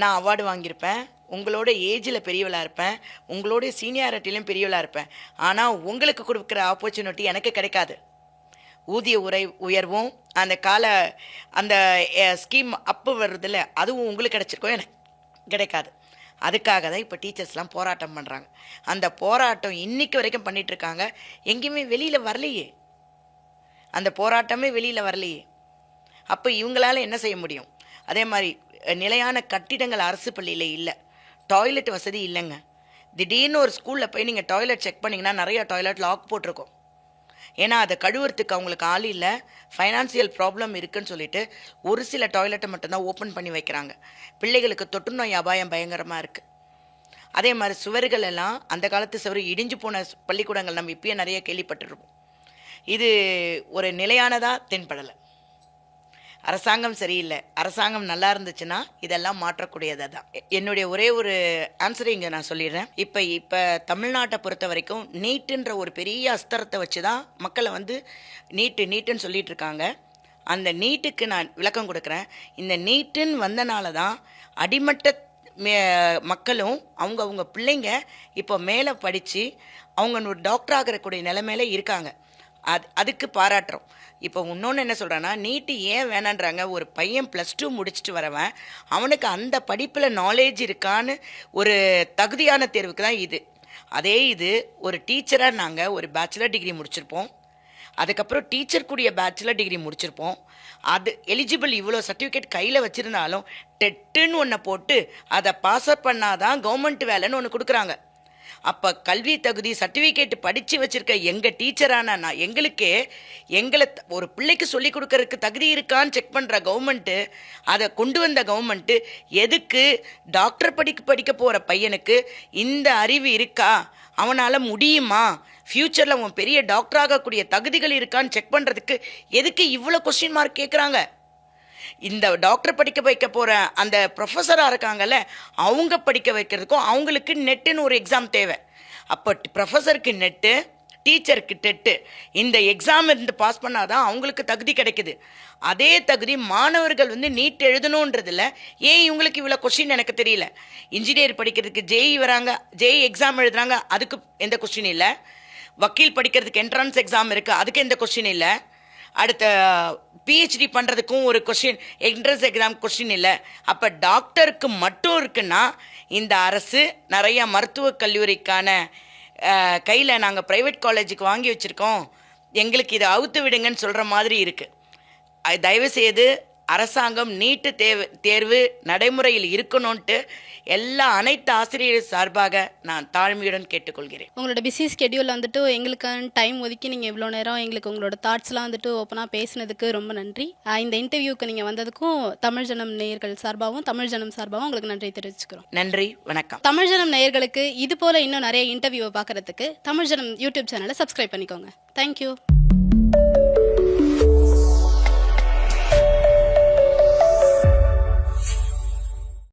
நான் அவார்டு வாங்கியிருப்பேன், உங்களோட ஏஜில் பெரியவளாக இருப்பேன், உங்களோட சீனியாரிட்டிலையும் பெரியவளாக இருப்பேன். ஆனால் உங்களுக்கு கொடுக்குற ஆப்பர்ச்சுனிட்டி எனக்கு கிடைக்காது. ஊதிய உயர்வும் அந்த ஸ்கீம் அப்பு வருதில்ல, அதுவும் உங்களுக்கு கிடச்சிருக்கோம், எனக்கு கிடைக்காது. அதுக்காக தான் இப்போ டீச்சர்ஸ்லாம் போராட்டம் பண்ணுறாங்க. அந்த போராட்டம் இன்றைக்கி வரைக்கும் பண்ணிகிட்ருக்காங்க. எங்கேயுமே வெளியில் வரலையே, அந்த போராட்டமே வெளியில் வரலையே. அப்போ இவங்களால என்ன செய்ய முடியும்? அதே மாதிரி நிலையான கட்டிடங்கள் அரசு பள்ளியில் இல்லை, டாய்லெட் வசதி இல்லைங்க. திடீர்னு ஒரு ஸ்கூலில் போய் நீங்கள் டாய்லெட் செக் பண்ணிங்கன்னா நிறையா டாய்லெட் லாக் போட்டிருக்கோம். ஏன்னா அதை கழுவுறதுக்கு அவங்களுக்கு ஆள் இல்லை, ஃபைனான்சியல் ப்ராப்ளம் இருக்குதுன்னு சொல்லிட்டு ஒரு சில டாய்லெட்டை மட்டும்தான் ஓப்பன் பண்ணி வைக்கிறாங்க. பிள்ளைகளுக்கு தொற்றுநோய் அபாயம் பயங்கரமாக இருக்குது. அதே மாதிரி சுவர்கள் எல்லாம் அந்த காலத்து சுவர் இடிஞ்சு போன பள்ளிக்கூடங்கள் நம்ம இப்பயே நிறைய கேள்விப்பட்டிருப்போம். இது ஒரு நிலையானதாக தென்படலை. அரசாங்கம் சரியில்லை. அரசாங்கம் நல்லா இருந்துச்சுன்னா இதெல்லாம் மாற்றக்கூடியது தான். என்னுடைய ஒரே ஒரு ஆன்சரை இங்கே நான் சொல்லிடுறேன். இப்போ தமிழ்நாட்டை பொறுத்த வரைக்கும் நீட்டுன்ற ஒரு பெரிய அஸ்திரத்தை வச்சு தான் மக்களை வந்து நீட்டுன்னு சொல்லிட்டு இருக்காங்க. அந்த நீட்டுக்கு நான் விளக்கம் கொடுக்குறேன். இந்த நீட்டுன்னு வந்தனால தான் அடிமட்ட மக்களும் அவங்க பிள்ளைங்க இப்போ மேலே படித்து அவங்க ஒரு டாக்டர் ஆகிறக்கூடிய நிலைமையில இருக்காங்க. அதுக்கு பாராட்டுறோம். இப்போ இன்னொன்று என்ன சொல்கிறேன்னா, நீட்டு ஏன் வேணான்றாங்க? ஒரு பையன் +2 முடிச்சுட்டு வரவன் அவனுக்கு அந்த படிப்பில் நாலேஜ் இருக்கான்னு ஒரு தகுதியான தேர்வுக்கு தான் இது. அதே இது ஒரு டீச்சராக நாங்கள் ஒரு பேச்சுலர் டிகிரி முடிச்சிருப்போம், அதுக்கப்புறம் டீச்சர் கூடிய பேச்சுலர் டிகிரி முடிச்சிருப்போம். அது எலிஜிபிள் இவ்வளோ சர்டிஃபிகேட் கையில் வச்சுருந்தாலும் டெட்டுன்னு ஒன்றை போட்டு அதை பாஸ் அப் பண்ணாதான் கவர்மெண்ட் வேலைன்னு ஒன்று கொடுக்குறாங்க. அப்போ கல்வி தகுதி சர்டிஃபிகேட் படித்து வச்சுருக்க எங்கள் டீச்சரான நான் எங்களை ஒரு பிள்ளைக்கு சொல்லிக் கொடுக்கறதுக்கு தகுதி இருக்கான்னு செக் பண்ணுற கவர்மெண்ட்டு, அதை கொண்டு வந்த கவர்மெண்ட்டு எதுக்கு டாக்டர் படிக்க போகிற பையனுக்கு இந்த அறிவு இருக்கா, அவனால் முடியுமா, ஃப்யூச்சரில் அவன் பெரிய டாக்டர் ஆகக்கூடிய தகுதிகள் இருக்கான்னு செக் பண்ணுறதுக்கு எதுக்கு இவ்வளோ கொஸ்டின் மார்க் கேட்குறாங்க? இந்த டாக்டர் படிக்க வைக்க போகிற அந்த ப்ரொஃபஸராக இருக்காங்கல்ல, அவங்க படிக்க வைக்கிறதுக்கும் அவங்களுக்கு நெட்டுன்னு ஒரு எக்ஸாம் தேவை. அப்போ ப்ரொஃபஸருக்கு நெட்டு, டீச்சருக்கு டெட்டு, இந்த எக்ஸாம் இருந்து பாஸ் பண்ணாதான் அவங்களுக்கு தகுதி கிடைக்குது. அதே தகுதி மாணவர்கள் நீட் எழுதணுன்றதில்ல. ஏன் இவங்களுக்கு இவ்வளோ கொஸ்டின் எனக்கு தெரியல. இன்ஜினியர் படிக்கிறதுக்கு ஜேஇ வராங்க, ஜேஇ எக்ஸாம் எழுதுறாங்க, அதுக்கு எந்த கொஸ்டின் இல்லை. வக்கீல் படிக்கிறதுக்கு என்ட்ரன்ஸ் எக்ஸாம் இருக்குது, அதுக்கு எந்த கொஸ்டின் இல்லை. அடுத்த பிஹெச்டி பண்ணுறதுக்கும் ஒரு கொஸ்டின், என்ட்ரன்ஸ் எக்ஸாம் கொஸ்டின் இல்லை. அப்போ டாக்டருக்கு மட்டும் இருக்குன்னா இந்த அரசு நிறைய மருத்துவக் கல்லூரிக்கான கையில் நாங்கள் ப்ரைவேட் காலேஜுக்கு வாங்கி வச்சுருக்கோம், எங்களுக்கு இதை அவுத்து விடுங்கன்னு சொல்கிற மாதிரி இருக்குது. தயவுசெய்து அரசாங்கம் நீட்டு தேர்வு நடைமுறையில் இருக்கணும்ன்ட்டு அனைத்து ஆசிரியர் சார்பாக நான் தாழ்மையுடன் கேட்டுக்கொள்கிறேன். உங்களோட பிஸி ஸ்கெடியூலில் எங்களுக்கான டைம் ஒதுக்கி நீங்கள் இவ்வளோ நேரம் எங்களுக்கு உங்களோட தாட்ஸ்லாம் ஓப்பனாக பேசினதுக்கு ரொம்ப நன்றி. இந்த இன்டர்வியூக்கு நீங்கள் வந்ததுக்கும் தமிழ் ஜனம் நேயர்கள் சார்பாகவும் தமிழ் ஜனம் சார்பாகவும் உங்களுக்கு நன்றி தெரிவிச்சுக்கிறோம். நன்றி, வணக்கம். தமிழ் ஜனம் நேயர்களுக்கு இது போல் இன்னும் நிறைய இன்டர்வியூவை பார்க்குறதுக்கு தமிழ் ஜனம் யூடியூப் சேனலை சப்ஸ்கிரைப் பண்ணிக்கோங்க. தேங்க்யூ.